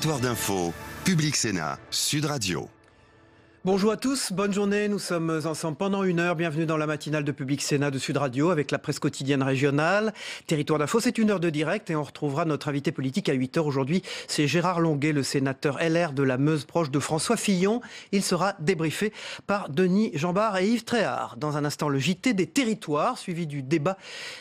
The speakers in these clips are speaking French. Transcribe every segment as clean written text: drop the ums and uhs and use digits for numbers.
Territoire d'info, Public Sénat, Sud Radio. Bonjour à tous, bonne journée, nous sommes ensemble pendant une heure. Bienvenue dans la matinale de Public Sénat de Sud Radio avec la presse quotidienne régionale. Territoire d'info, c'est une heure de direct et on retrouvera notre invité politique à 8h aujourd'hui. C'est Gérard Longuet, le sénateur LR de la Meuse, proche de François Fillon. Il sera débriefé par Denis Jambard et Yves Tréhard. Dans un instant, le JT des territoires, suivi du débat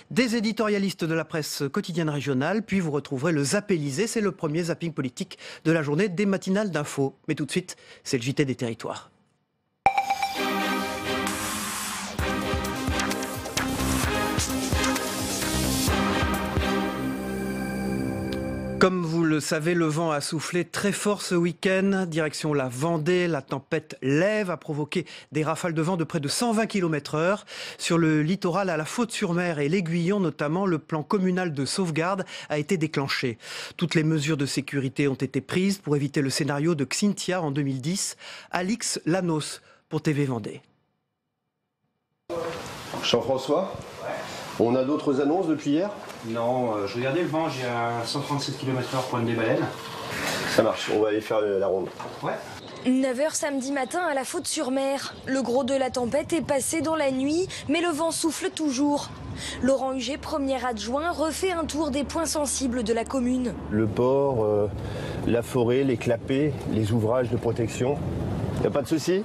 des éditorialistes de la presse quotidienne régionale. Puis vous retrouverez le Zappélisé, c'est le premier zapping politique de la journée des matinales d'info. Mais tout de suite, c'est le JT des territoires. Comme vous le savez, le vent a soufflé très fort ce week-end. Direction la Vendée, la tempête Lève a provoqué des rafales de vent de près de 120 km/h. Sur le littoral, à la Faute-sur-Mer et l'Aiguillon notamment, le plan communal de sauvegarde a été déclenché. Toutes les mesures de sécurité ont été prises pour éviter le scénario de Xynthia en 2010. Alix Lanos pour TV Vendée. Jean-François, on a d'autres annonces depuis hier ? Non, je regardais le vent, j'ai à 137 km/h pointe des baleines. Ça marche, on va aller faire la ronde. Ouais. 9h samedi matin à la Faute-sur-Mer. Le gros de la tempête est passé dans la nuit, mais le vent souffle toujours. Laurent Huget, premier adjoint, refait un tour des points sensibles de la commune. Le port, la forêt, les clapets, les ouvrages de protection. Y a pas de souci ?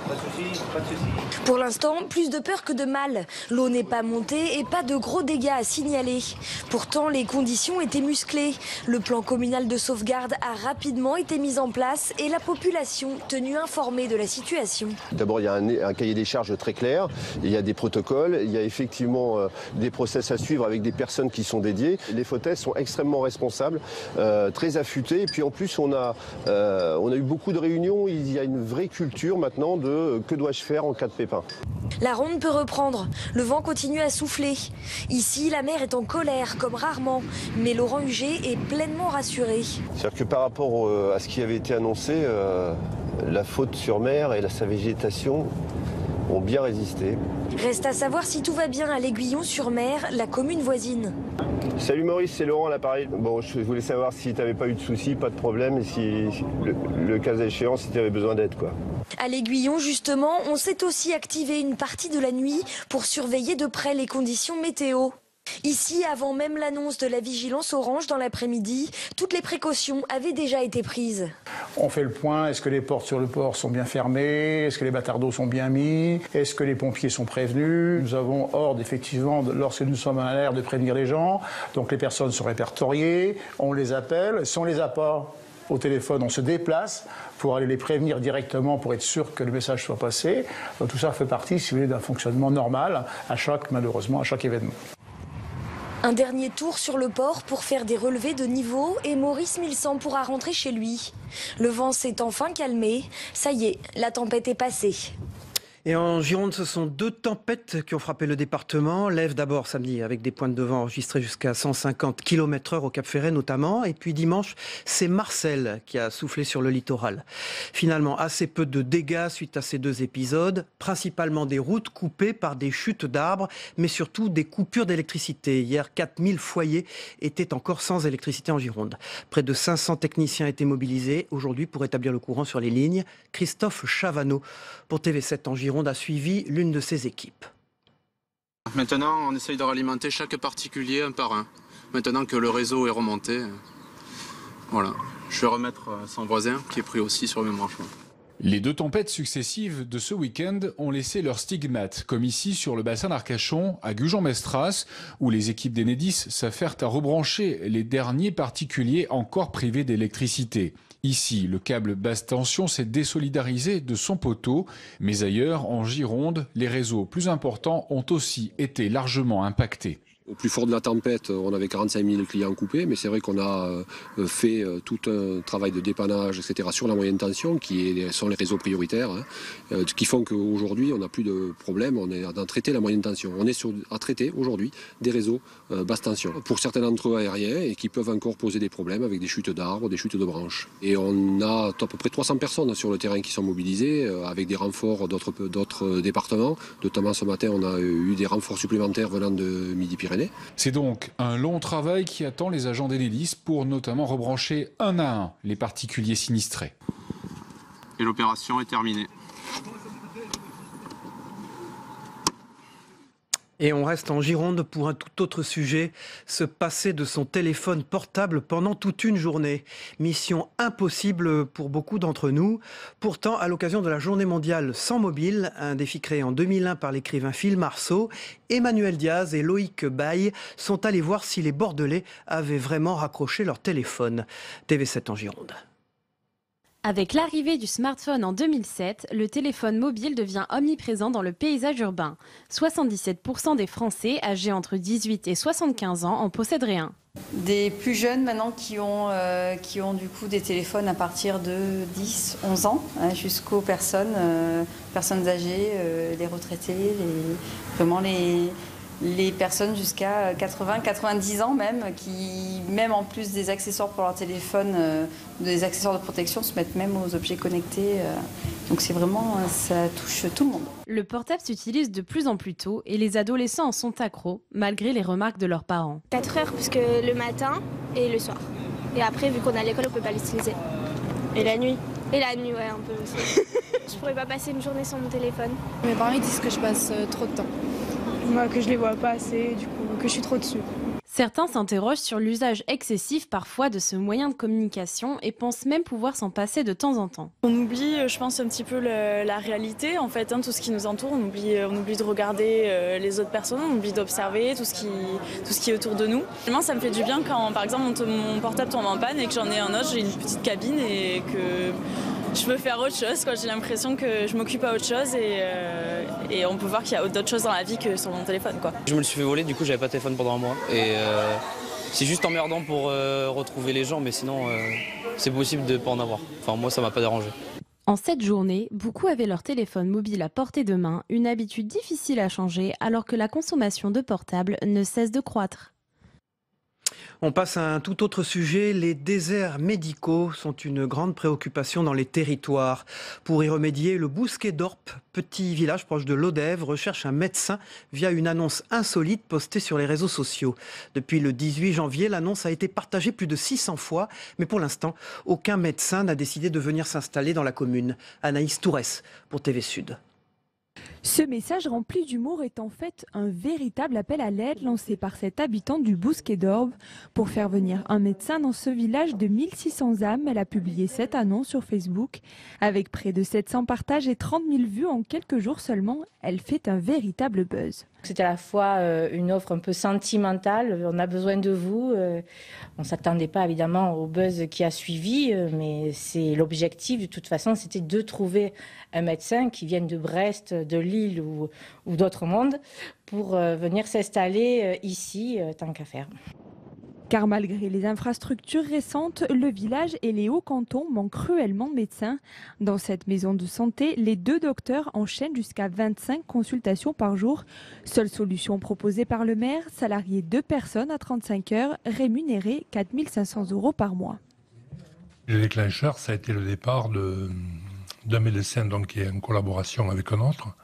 Pas de soucis, pas de soucis. Pour l'instant, plus de peur que de mal. L'eau n'est pas montée et pas de gros dégâts à signaler. Pourtant, les conditions étaient musclées. Le plan communal de sauvegarde a rapidement été mis en place et la population tenue informée de la situation. D'abord, il y a un cahier des charges très clair, il y a des protocoles, il y a effectivement des process à suivre avec des personnes qui sont dédiées. Les fauteuils sont extrêmement responsables, très affûtés. Et puis en plus, on a eu beaucoup de réunions. Il y a une vraie culture maintenant de que dois-je faire en cas de pépin. La ronde peut reprendre. Le vent continue à souffler. Ici, la mer est en colère, comme rarement. Mais Laurent Huget est pleinement rassuré. C'est-à-dire que par rapport à ce qui avait été annoncé, la Faute-sur-Mer et sa végétation ont bien résisté. Reste à savoir si tout va bien à l'Aiguillon-sur-Mer, la commune voisine. Salut Maurice, c'est Laurent à l'appareil. Bon, je voulais savoir si tu n'avais pas eu de soucis, pas de problème, et si le cas échéant, si tu avais besoin d'aide, quoi. À l'Aiguillon, justement, on s'est aussi activé une partie de la nuit pour surveiller de près les conditions météo. Ici, avant même l'annonce de la vigilance orange dans l'après-midi, toutes les précautions avaient déjà été prises. On fait le point, est-ce que les portes sur le port sont bien fermées? Est-ce que les bâtards d'eau sont bien mis? Est-ce que les pompiers sont prévenus? Nous avons ordre, effectivement, lorsque nous sommes à l'air, de prévenir les gens. Donc les personnes sont répertoriées, on les appelle. Si on ne les a pas au téléphone, on se déplace pour aller les prévenir directement pour être sûr que le message soit passé. Donc tout ça fait partie, si vous voulez, d'un fonctionnement normal malheureusement, à chaque événement. Un dernier tour sur le port pour faire des relevés de niveau et Maurice Milsan pourra rentrer chez lui. Le vent s'est enfin calmé. Ça y est, la tempête est passée. Et en Gironde, ce sont deux tempêtes qui ont frappé le département. Lève d'abord samedi avec des pointes de vent enregistrées jusqu'à 150 km/h au Cap-Ferret notamment. Et puis dimanche, c'est Marcel qui a soufflé sur le littoral. Finalement, assez peu de dégâts suite à ces deux épisodes. Principalement des routes coupées par des chutes d'arbres, mais surtout des coupures d'électricité. Hier, 4000 foyers étaient encore sans électricité en Gironde. Près de 500 techniciens étaient mobilisés aujourd'hui pour établir le courant sur les lignes. Christophe Chavanneau pour TV7 en Gironde a suivi l'une de ses équipes. Maintenant, on essaye de ralimenter chaque particulier un par un. Maintenant que le réseau est remonté, voilà. Je vais remettre son voisin qui est pris aussi sur le même branchement. Les deux tempêtes successives de ce week-end ont laissé leurs stigmates, comme ici sur le bassin d'Arcachon, à Gujan-Mestras, où les équipes d'Enedis s'affairent à rebrancher les derniers particuliers encore privés d'électricité. Ici, le câble basse tension s'est désolidarisé de son poteau, mais ailleurs, en Gironde, les réseaux plus importants ont aussi été largement impactés. Au plus fort de la tempête, on avait 45 000 clients coupés, mais c'est vrai qu'on a fait tout un travail de dépannage, etc. sur la moyenne tension, sont les réseaux prioritaires, qui font qu'aujourd'hui, on n'a plus de problème, on est à traiter la moyenne tension. On est à traiter aujourd'hui des réseaux basse tension, pour certains d'entre eux aériens, et qui peuvent encore poser des problèmes avec des chutes d'arbres, des chutes de branches. Et on a à peu près 300 personnes sur le terrain qui sont mobilisées, avec des renforts d'autres départements. Notamment ce matin, on a eu des renforts supplémentaires venant de Midi-Pyrénées. année. C'est donc un long travail qui attend les agents d'Enedis pour notamment rebrancher un à un les particuliers sinistrés. Et l'opération est terminée. Et on reste en Gironde pour un tout autre sujet, se passer de son téléphone portable pendant toute une journée. Mission impossible pour beaucoup d'entre nous. Pourtant, à l'occasion de la Journée mondiale sans mobile, un défi créé en 2001 par l'écrivain Phil Marceau, Emmanuel Diaz et Loïc Baye sont allés voir si les Bordelais avaient vraiment raccroché leur téléphone. TV7 en Gironde. Avec l'arrivée du smartphone en 2007, le téléphone mobile devient omniprésent dans le paysage urbain. 77% des Français âgés entre 18 et 75 ans en posséderaient un. Des plus jeunes maintenant qui ont du coup des téléphones à partir de 10, 11 ans, jusqu'aux personnes âgées, les retraités, vraiment les personnes jusqu'à 80, 90 ans même, qui, même en plus des accessoires pour leur téléphone, des accessoires de protection, se mettent même aux objets connectés. Donc c'est vraiment, ça touche tout le monde. Le portable s'utilise de plus en plus tôt et les adolescents en sont accros, malgré les remarques de leurs parents. 4 heures, puisque le matin et le soir. Et après, vu qu'on est à l'école, on ne peut pas l'utiliser. Et la nuit? Et la nuit, ouais, un peu aussi. Je pourrais pas passer une journée sans mon téléphone. Mes parents ils disent que je passe trop de temps. Moi, que je les vois pas assez, du coup, que je suis trop dessus. Certains s'interrogent sur l'usage excessif parfois de ce moyen de communication et pensent même pouvoir s'en passer de temps en temps. On oublie, je pense, un petit peu la réalité, en fait, tout ce qui nous entoure. On oublie de regarder les autres personnes, on oublie d'observer tout ce qui est autour de nous. Moi, ça me fait du bien quand, par exemple, mon portable tombe en panne et que j'en ai un autre, j'ai une petite cabine et que je peux faire autre chose. J'ai l'impression que je m'occupe à autre chose et on peut voir qu'il y a d'autres choses dans la vie que sur mon téléphone, quoi. Je me le suis fait voler, du coup j'avais pas de téléphone pendant un mois et c'est juste emmerdant pour retrouver les gens, mais sinon c'est possible de pas en avoir. Enfin moi ça m'a pas dérangé. En cette journée, beaucoup avaient leur téléphone mobile à portée de main, une habitude difficile à changer alors que la consommation de portables ne cesse de croître. On passe à un tout autre sujet. Les déserts médicaux sont une grande préoccupation dans les territoires. Pour y remédier, le Bousquet d'Orpe, petit village proche de Lodève, recherche un médecin via une annonce insolite postée sur les réseaux sociaux. Depuis le 18 janvier, l'annonce a été partagée plus de 600 fois, mais pour l'instant, aucun médecin n'a décidé de venir s'installer dans la commune. Anaïs Tourès pour TV Sud. Ce message rempli d'humour est en fait un véritable appel à l'aide lancé par cet habitant du Bousquet d'Orbe. Pour faire venir un médecin dans ce village de 1600 âmes, elle a publié cette annonce sur Facebook. Avec près de 700 partages et 30 000 vues en quelques jours seulement, elle fait un véritable buzz. C'est à la fois une offre un peu sentimentale, on a besoin de vous. On ne s'attendait pas évidemment au buzz qui a suivi, mais c'est l'objectif de toute façon, c'était de trouver un médecin qui vienne de Brest, de Lille ou d'autres mondes pour venir s'installer ici, tant qu'à faire. Car malgré les infrastructures récentes, le village et les Hauts-Cantons manquent cruellement de médecins. Dans cette maison de santé, les 2 docteurs enchaînent jusqu'à 25 consultations par jour. Seule solution proposée par le maire, salarier 2 personnes à 35 heures, rémunérés 4 500 € par mois. Le déclencheur, ça a été le départ d'un médecin donc, qui est en collaboration avec un autre.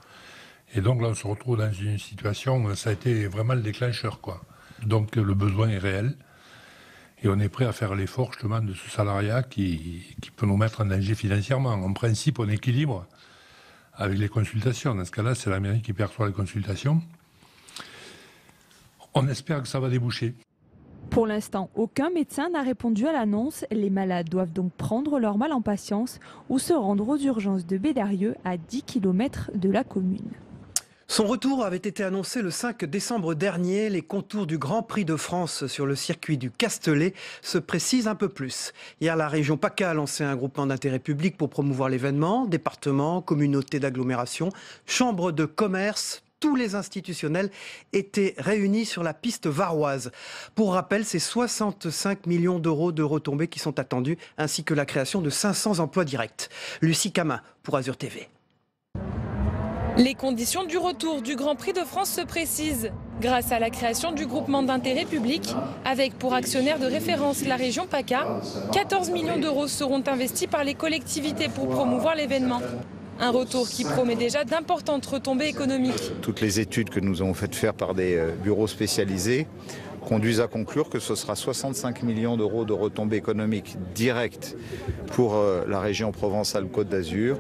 Et donc là, on se retrouve dans une situation où ça a été vraiment le déclencheur, quoi. Donc le besoin est réel. Et on est prêt à faire l'effort justement de ce salariat qui peut nous mettre en danger financièrement. En principe, on équilibre avec les consultations. Dans ce cas-là, c'est la mairie qui perçoit les consultations. On espère que ça va déboucher. Pour l'instant, aucun médecin n'a répondu à l'annonce. Les malades doivent donc prendre leur mal en patience ou se rendre aux urgences de Bédarieux à 10 km de la commune. Son retour avait été annoncé le 5 décembre dernier. Les contours du Grand Prix de France sur le circuit du Castellet se précisent un peu plus. Hier, la région PACA a lancé un groupement d'intérêt public pour promouvoir l'événement. Départements, communautés d'agglomération, chambres de commerce, tous les institutionnels étaient réunis sur la piste varoise. Pour rappel, c'est 65 millions d'euros de retombées qui sont attendus, ainsi que la création de 500 emplois directs. Lucie Camin pour Azur TV. Les conditions du retour du Grand Prix de France se précisent grâce à la création du groupement d'intérêt public avec pour actionnaire de référence la région PACA. 14 millions d'euros seront investis par les collectivités pour promouvoir l'événement. Un retour qui promet déjà d'importantes retombées économiques. Toutes les études que nous avons faites faire par des bureaux spécialisés conduisent à conclure que ce sera 65 millions d'euros de retombées économiques directes pour la région Provence-Alpes-Côte d'Azur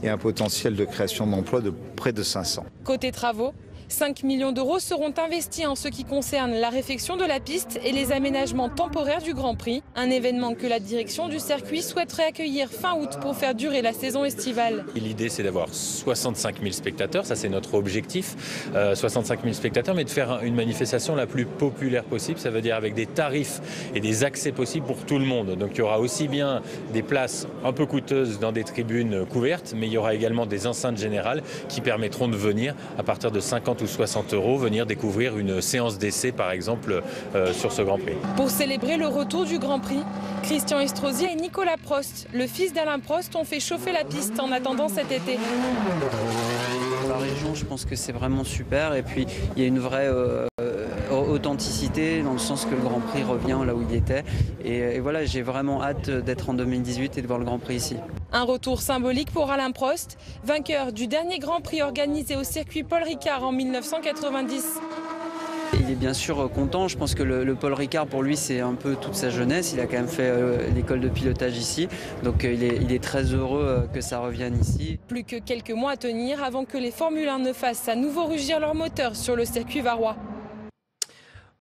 et un potentiel de création d'emplois de près de 500. Côté travaux, 5 millions d'euros seront investis en ce qui concerne la réfection de la piste et les aménagements temporaires du Grand Prix. Un événement que la direction du circuit souhaiterait accueillir fin août pour faire durer la saison estivale. L'idée, c'est d'avoir 65 000 spectateurs, ça c'est notre objectif, 65 000 spectateurs, mais de faire une manifestation la plus populaire possible, ça veut dire avec des tarifs et des accès possibles pour tout le monde. Donc il y aura aussi bien des places un peu coûteuses dans des tribunes couvertes, mais il y aura également des enceintes générales qui permettront de venir à partir de 50 ou 60 euros, venir découvrir une séance d'essai par exemple sur ce Grand Prix. Pour célébrer le retour du Grand Prix, Christian Estrosi et Nicolas Prost, le fils d'Alain Prost, ont fait chauffer la piste en attendant cet été. Pour la région, je pense que c'est vraiment super et puis il y a une vraie authenticité dans le sens que le Grand Prix revient là où il était et voilà, j'ai vraiment hâte d'être en 2018 et de voir le Grand Prix ici. Un retour symbolique pour Alain Prost, vainqueur du dernier Grand Prix organisé au circuit Paul Ricard en 1990. Il est bien sûr content, je pense que le Paul Ricard pour lui c'est un peu toute sa jeunesse, il a quand même fait l'école de pilotage ici, donc il est très heureux que ça revienne ici. Plus que quelques mois à tenir avant que les Formule 1 ne fassent à nouveau rugir leur moteur sur le circuit varois.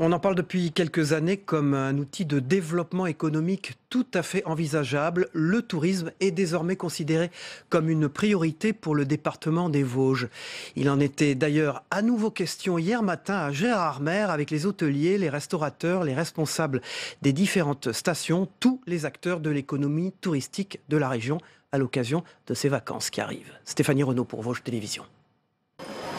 On en parle depuis quelques années comme un outil de développement économique tout à fait envisageable. Le tourisme est désormais considéré comme une priorité pour le département des Vosges. Il en était d'ailleurs à nouveau question hier matin à Gérardmer avec les hôteliers, les restaurateurs, les responsables des différentes stations, tous les acteurs de l'économie touristique de la région à l'occasion de ces vacances qui arrivent. Stéphanie Renaud pour Vosges Télévisions.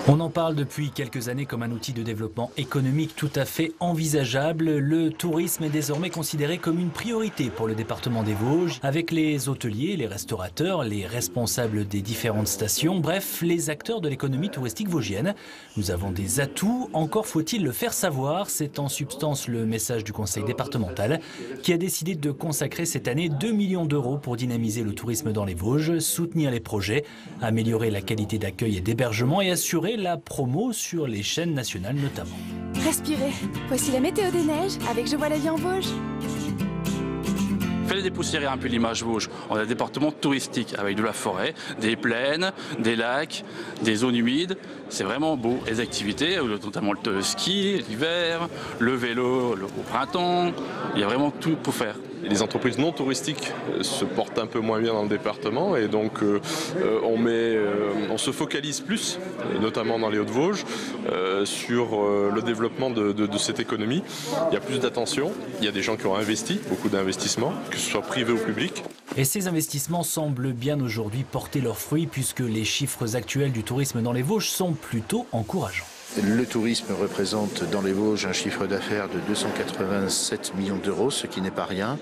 On en parle depuis quelques années comme un outil de développement économique tout à fait envisageable. Le tourisme est désormais considéré comme une priorité pour le département des Vosges, avec les hôteliers, les restaurateurs, les responsables des différentes stations, bref, les acteurs de l'économie touristique vosgienne. Nous avons des atouts, encore faut-il le faire savoir. C'est en substance le message du conseil départemental qui a décidé de consacrer cette année 2 millions d'euros pour dynamiser le tourisme dans les Vosges, soutenir les projets, améliorer la qualité d'accueil et d'hébergement et assurer la promo sur les chaînes nationales notamment. Respirez, voici la météo des neiges avec Je vois la vie en Vosges. Fallait dépoussiérer un peu l'image Vosges. On a un département touristique avec de la forêt, des plaines, des lacs, des zones humides. C'est vraiment beau. Les activités, notamment le ski l'hiver, le vélo au printemps, il y a vraiment tout pour faire. Les entreprises non touristiques se portent un peu moins bien dans le département et donc on se focalise plus, notamment dans les Hauts-de-Vosges, sur le développement de cette économie. Il y a plus d'attention, il y a des gens qui ont investi, beaucoup d'investissements, que ce soit privé ou public. Et ces investissements semblent bien aujourd'hui porter leurs fruits puisque les chiffres actuels du tourisme dans les Vosges sont plutôt encourageants. Le tourisme représente dans les Vosges un chiffre d'affaires de 287 millions d'euros, ce qui n'est pas rien.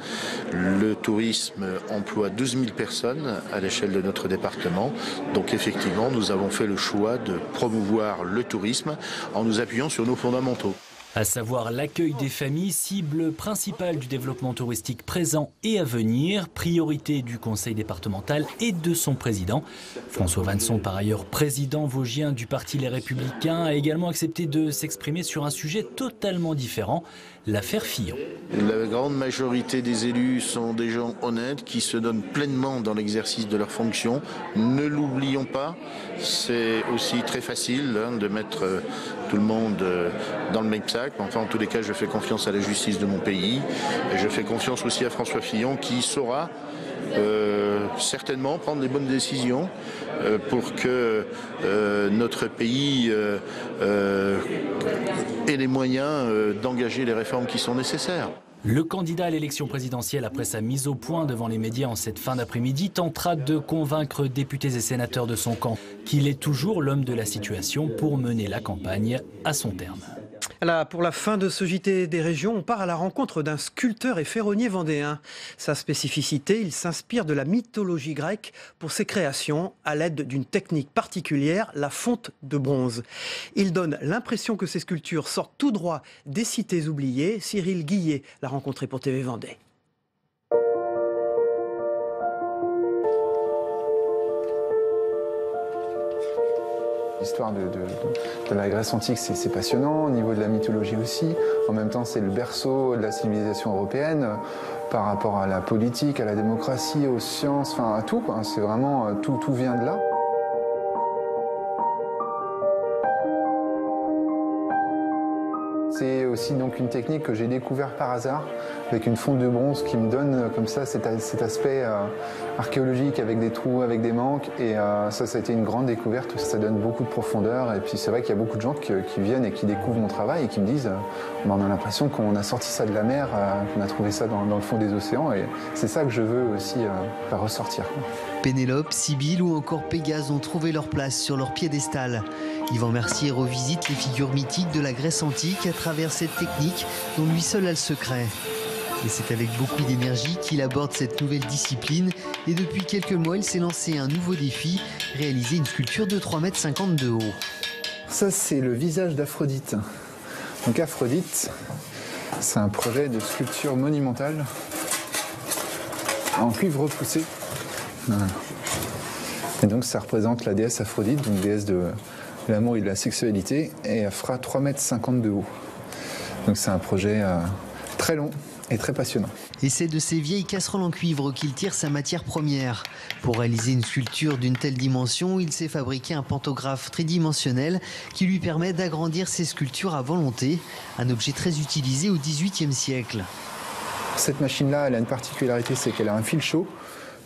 Le tourisme emploie 12 000 personnes à l'échelle de notre département. Donc effectivement, nous avons fait le choix de promouvoir le tourisme en nous appuyant sur nos fondamentaux. À savoir l'accueil des familles, cible principale du développement touristique présent et à venir, priorité du conseil départemental et de son président. François Vanson, par ailleurs président vosgien du parti Les Républicains, a également accepté de s'exprimer sur un sujet totalement différent, l'affaire Fillon. La grande majorité des élus sont des gens honnêtes qui se donnent pleinement dans l'exercice de leurs fonctions. Ne l'oublions pas, c'est aussi très facile de mettre tout le monde dans le même sac. Enfin, en tous les cas, je fais confiance à la justice de mon pays et je fais confiance aussi à François Fillon qui saura certainement prendre les bonnes décisions pour que notre pays ait les moyens d'engager les réformes qui sont nécessaires. Le candidat à l'élection présidentielle, après sa mise au point devant les médias en cette fin d'après-midi, tentera de convaincre députés et sénateurs de son camp qu'il est toujours l'homme de la situation pour mener la campagne à son terme. Là, pour la fin de ce JT des régions, on part à la rencontre d'un sculpteur et ferronnier vendéen. Sa spécificité, il s'inspire de la mythologie grecque pour ses créations à l'aide d'une technique particulière, la fonte de bronze. Il donne l'impression que ses sculptures sortent tout droit des cités oubliées. Cyril Guillet l'a rencontré pour TV Vendée. L'histoire de la Grèce antique, c'est passionnant, au niveau de la mythologie aussi. En même temps, c'est le berceau de la civilisation européenne par rapport à la politique, à la démocratie, aux sciences, enfin à tout, quoi. C'est vraiment, tout vient de là. C'est aussi donc une technique que j'ai découvert par hasard avec une fonte de bronze qui me donne comme ça cet aspect archéologique avec des trous, avec des manques. Et ça a été une grande découverte, ça donne beaucoup de profondeur. Et puis c'est vrai qu'il y a beaucoup de gens qui viennent et qui découvrent mon travail et qui me disent on a l'impression qu'on a sorti ça de la mer, qu'on a trouvé ça dans le fond des océans. Et c'est ça que je veux aussi faire ressortir. Pénélope, Sibylle ou encore Pégase ont trouvé leur place sur leur piédestal. Yvan Mercier revisite les figures mythiques de la Grèce antique à travers cette technique dont lui seul a le secret. Et c'est avec beaucoup d'énergie qu'il aborde cette nouvelle discipline. Et depuis quelques mois, il s'est lancé un nouveau défi, réaliser une sculpture de 3,50 m de haut. Ça, c'est le visage d'Aphrodite. Donc Aphrodite, c'est un projet de sculpture monumentale en cuivre repoussé. Voilà. Et donc ça représente la déesse Aphrodite, donc déesse de l'amour et de la sexualité, et elle fera 3,50 m de haut. Donc c'est un projet très long et très passionnant. Et c'est de ces vieilles casseroles en cuivre qu'il tire sa matière première. Pour réaliser une sculpture d'une telle dimension, il s'est fabriqué un pantographe tridimensionnel qui lui permet d'agrandir ses sculptures à volonté, un objet très utilisé au XVIIIe siècle. Cette machine-là, elle a une particularité, c'est qu'elle a un fil chaud.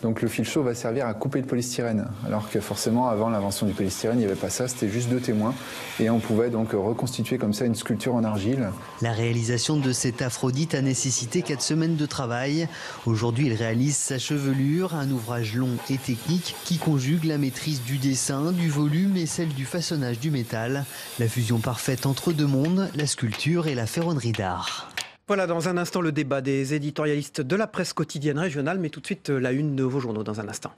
Donc le fil chaud va servir à couper le polystyrène, alors que forcément avant l'invention du polystyrène, il n'y avait pas ça, c'était juste 2 témoins. Et on pouvait donc reconstituer comme ça une sculpture en argile. La réalisation de cette Aphrodite a nécessité 4 semaines de travail. Aujourd'hui, il réalise sa chevelure, un ouvrage long et technique qui conjugue la maîtrise du dessin, du volume et celle du façonnage du métal. La fusion parfaite entre 2 mondes, la sculpture et la ferronnerie d'art. Voilà, dans un instant, le débat des éditorialistes de la presse quotidienne régionale, mais tout de suite, la une de vos journaux dans un instant.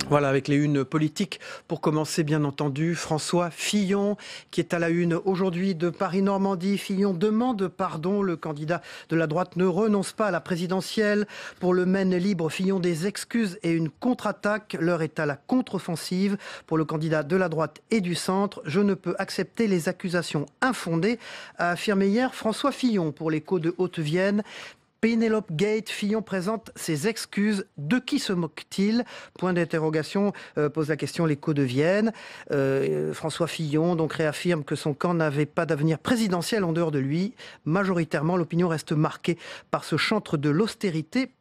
Voilà, avec les unes politiques. Pour commencer, bien entendu, François Fillon, qui est à la une aujourd'hui de Paris-Normandie. Fillon demande pardon. Le candidat de la droite ne renonce pas à la présidentielle. Pour le Maine libre, Fillon, des excuses et une contre-attaque. L'heure est à la contre-offensive. Pour le candidat de la droite et du centre, je ne peux accepter les accusations infondées, a affirmé hier François Fillon pour l'Écho de Haute-Vienne. Pénélope Gate, Fillon présente ses excuses. De qui se moque-t-il? Point d'interrogation, pose la question l'Écho de Vienne. François Fillon donc réaffirme que son camp n'avait pas d'avenir présidentiel en dehors de lui. Majoritairement, l'opinion reste marquée par ce chantre de l'austérité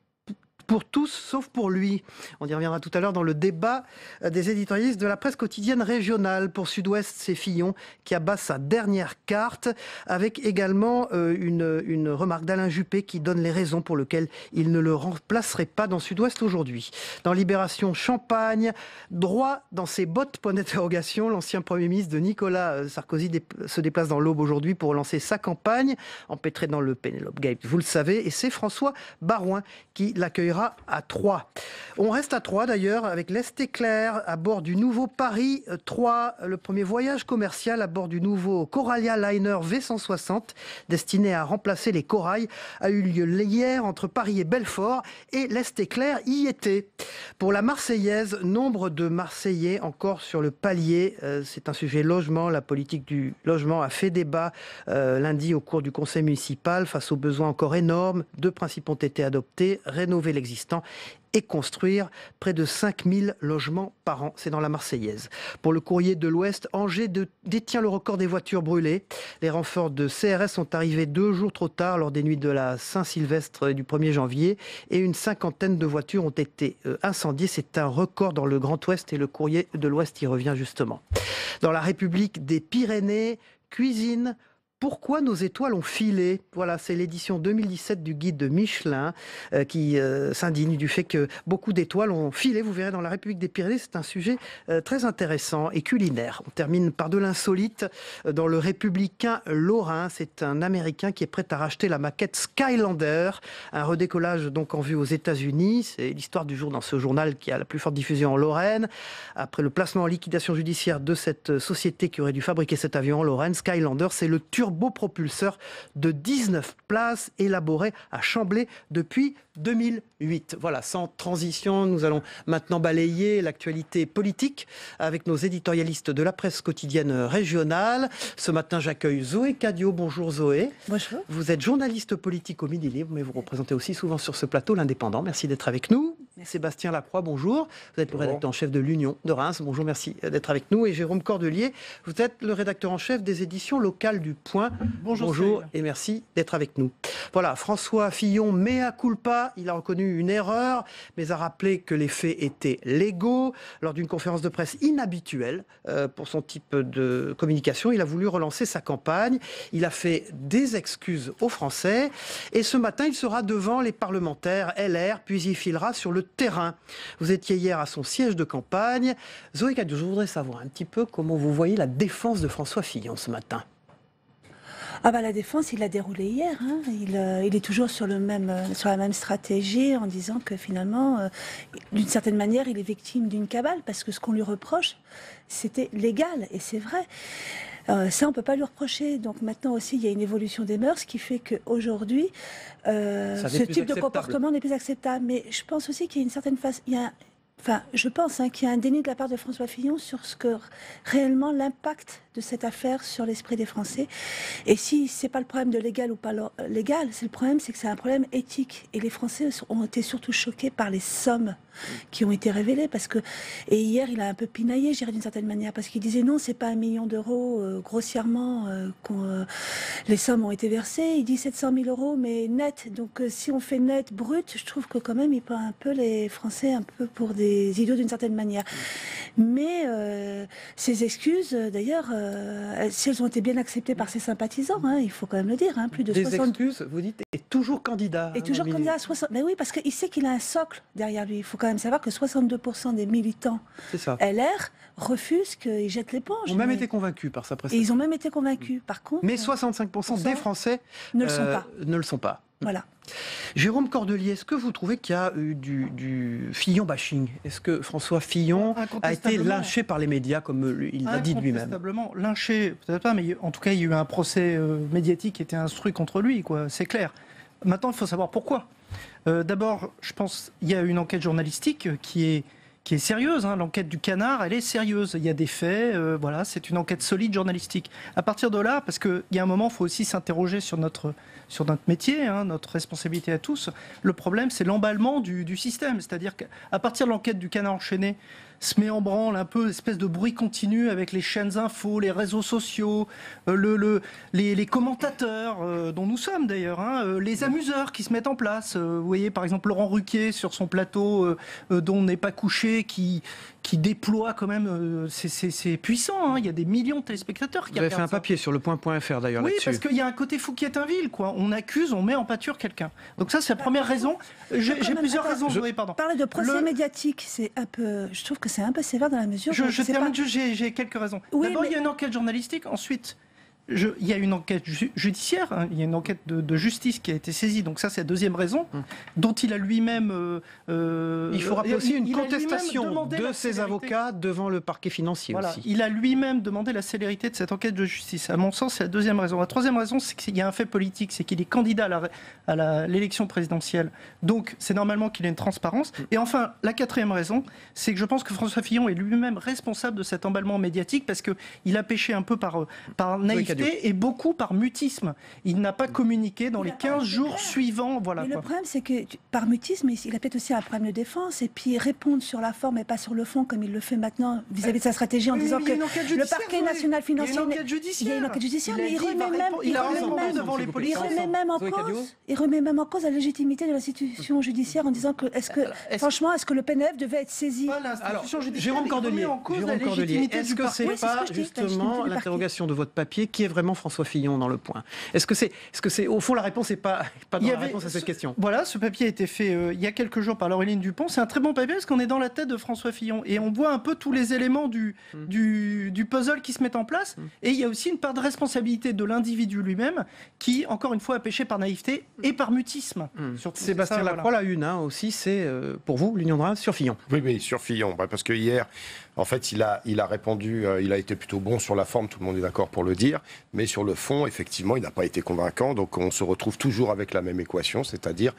pour tous, sauf pour lui. On y reviendra tout à l'heure dans le débat des éditorialistes de la presse quotidienne régionale. Pour Sud-Ouest, c'est Fillon qui abat sa dernière carte, avec également une remarque d'Alain Juppé qui donne les raisons pour lesquelles il ne le remplacerait pas dans Sud-Ouest aujourd'hui. Dans Libération, Champagne, droit dans ses bottes, point d'interrogation. L'ancien Premier ministre de Nicolas Sarkozy se déplace dans l'Aube aujourd'hui pour lancer sa campagne, empêtré dans le Pénélope Gate, vous le savez, et c'est François Baroin qui l'accueillera à Troyes. On reste à Troyes d'ailleurs avec l'Est-Éclair à bord du nouveau Paris 3, le premier voyage commercial à bord du nouveau Coralia Liner V160 destiné à remplacer les corails a eu lieu hier entre Paris et Belfort et l'Est-Éclair y était. Pour la Marseillaise, nombre de Marseillais encore sur le palier. C'est un sujet logement. La politique du logement a fait débat lundi au cours du conseil municipal face aux besoins encore énormes. 2 principes ont été adoptés, rénover l'existant et construire près de 5000 logements par an. C'est dans la Marseillaise. Pour le Courrier de l'Ouest, Angers détient le record des voitures brûlées. Les renforts de CRS sont arrivés 2 jours trop tard lors des nuits de la Saint-Sylvestre du 1er janvier et une 50aine de voitures ont été incendiées. C'est un record dans le Grand Ouest et le Courrier de l'Ouest y revient justement. Dans la République des Pyrénées, cuisine. Pourquoi nos étoiles ont filé? Voilà, c'est l'édition 2017 du guide de Michelin qui s'indigne du fait que beaucoup d'étoiles ont filé. Vous verrez, dans la République des Pyrénées, c'est un sujet très intéressant et culinaire. On termine par de l'insolite dans le Républicain Lorrain. C'est un Américain qui est prêt à racheter la maquette Skylander. Un redécollage donc en vue aux États-Unis. C'est l'histoire du jour dans ce journal qui a la plus forte diffusion en Lorraine. Après le placement en liquidation judiciaire de cette société qui aurait dû fabriquer cet avion en Lorraine, Skylander, c'est le turbo turbo propulseur de 19 places élaboré à Chamblay depuis 2008. Voilà, sans transition, nous allons maintenant balayer l'actualité politique avec nos éditorialistes de la presse quotidienne régionale. Ce matin, j'accueille Zoé Cadio. Bonjour Zoé. Bonjour. Vous êtes journaliste politique au Midi Libre, mais vous représentez aussi souvent sur ce plateau l'Indépendant. Merci d'être avec nous. Merci. Sébastien Lacroix, bonjour. Vous êtes le rédacteur en chef de l'Union de Reims. Bonjour, merci d'être avec nous. Et Jérôme Cordelier, vous êtes le rédacteur en chef des éditions locales du Point. Bonjour et merci d'être avec nous. Voilà, François Fillon, mea culpa. Il a reconnu une erreur, mais a rappelé que les faits étaient légaux. Lors d'une conférence de presse inhabituelle pour son type de communication, il a voulu relancer sa campagne. Il a fait des excuses aux Français. Et ce matin, il sera devant les parlementaires LR, puis il filera sur le terrain. Vous étiez hier à son siège de campagne. Zoé Cadio, je voudrais savoir un petit peu comment vous voyez la défense de François Fillon ce matin. La défense, il l'a déroulée hier. Il est toujours sur la même stratégie en disant que finalement, d'une certaine manière, il est victime d'une cabale parce que ce qu'on lui reproche, c'était légal et c'est vrai. Ça, on ne peut pas lui reprocher. Donc maintenant aussi, il y a une évolution des mœurs qui fait qu'aujourd'hui, ce type de comportement n'est plus acceptable. Mais je pense aussi qu'il y a une certaine phase... je pense qu'il y a un déni de la part de François Fillon sur ce que réellement l'impact de cette affaire sur l'esprit des Français. Et si c'est pas le problème de légal ou pas légal, c'est le problème, c'est que c'est un problème éthique. Et les Français ont été surtout choqués par les sommes qui ont été révélées. Et hier, il a un peu pinaillé, je dirais d'une certaine manière, parce qu'il disait non, c'est pas 1 million d'euros grossièrement les sommes ont été versées. Il dit 700 000 euros, mais net. Donc si on fait net, brut, je trouve que quand même, il prend un peu les Français un peu pour des idiots d'une certaine manière. Mais ces excuses, d'ailleurs, si elles ont été bien acceptées par ses sympathisants, il faut quand même le dire, plus de 60... excuses, vous dites, est toujours candidat. Et toujours candidat à 60... Mais oui, parce qu'il sait qu'il a un socle derrière lui. Il faut quand même savoir que 62% des militants LR refusent qu'ils jettent l'éponge. Ils ont même été convaincus par sa prestation. Et ils ont même été convaincus. Par contre... Mais 65% des Français ne le sont pas. Voilà. Jérôme Cordelier, est-ce que vous trouvez qu'il y a eu du Fillon bashing? Est-ce que François Fillon a été lynché par les médias, comme il l'a dit lui-même? Incontestablement, lynché, peut-être pas, mais en tout cas, il y a eu un procès médiatique qui était instruit contre lui, c'est clair. Maintenant, il faut savoir pourquoi. D'abord, je pense qu'il y a une enquête journalistique qui est sérieuse. L'enquête du Canard, elle est sérieuse. Il y a des faits, c'est une enquête solide journalistique. À partir de là, parce qu'il y a un moment, il faut aussi s'interroger sur notre métier, notre responsabilité à tous. Le problème, c'est l'emballement du système. C'est-à-dire qu'à partir de l'enquête du Canard enchaîné, se met en branle un peu, espèce de bruit continu avec les chaînes infos, les réseaux sociaux, les commentateurs, dont nous sommes d'ailleurs, les amuseurs qui se mettent en place. Vous voyez par exemple Laurent Ruquier sur son plateau dont on n'est pas couché, qui déploie quand même, c'est puissant, il y a des millions de téléspectateurs qui regardent ça. Vous avez fait un papier sur le point.fr d'ailleurs là-dessus. Oui, parce qu'il y a un côté Fouquier-Tinville, on accuse, on met en pâture quelqu'un. Donc ça, c'est la première raison. J'ai plusieurs raisons, Zoé, pardon. Parler de procès médiatique, c'est un peu, je trouve que c'est un peu sévère dans la mesure... Je termine, j'ai quelques raisons. Oui, d'abord, il y a une enquête journalistique, ensuite... il y a une enquête judiciaire, il y a une enquête de justice qui a été saisie, donc ça c'est la deuxième raison, dont il a lui-même... il faut rappeler aussi une contestation de ses avocats devant le parquet financier aussi. Il a lui-même demandé la célérité de cette enquête de justice. À mon sens, c'est la deuxième raison. La troisième raison, c'est qu'il y a un fait politique, c'est qu'il est candidat à l'élection présidentielle, donc c'est normalement qu'il ait une transparence. Et enfin, la quatrième raison, c'est que je pense que François Fillon est lui-même responsable de cet emballement médiatique, parce qu'il a péché un peu par naïveté, et beaucoup par mutisme. Il n'a pas communiqué dans les 15 jours suivants. Voilà, le problème, c'est que par mutisme, il a peut-être aussi un problème de défense, et puis répondre sur la forme et pas sur le fond, comme il le fait maintenant vis-à-vis de sa stratégie, en disant que le parquet national financier... Il y a une enquête judiciaire. Il y a une enquête judiciaire, mais il remet même en cause la légitimité de l'institution judiciaire en disant que, franchement, est-ce que le PNF devait être saisi? Alors, Jérôme Cordelier, est-ce que c'est pas justement l'interrogation de votre papier qui est vraiment François Fillon dans le Point? Est-ce que c'est au fond la réponse n'est pas dans la réponse à cette question? Voilà, ce papier a été fait il y a quelques jours par Laureline Dupont. C'est un très bon papier parce qu'on est dans la tête de François Fillon et on voit un peu tous les éléments du puzzle qui se mettent en place. Et il y a aussi une part de responsabilité de l'individu lui-même qui, encore une fois, a péché par naïveté et par mutisme. Sébastien Lacroix, la une aussi, c'est pour vous, l'Union de Reims, sur Fillon. Oui, sur Fillon, parce que hier, En fait, il a répondu, il a été plutôt bon sur la forme, tout le monde est d'accord pour le dire, mais sur le fond, effectivement, il n'a pas été convaincant. Donc on se retrouve toujours avec la même équation, c'est-à-dire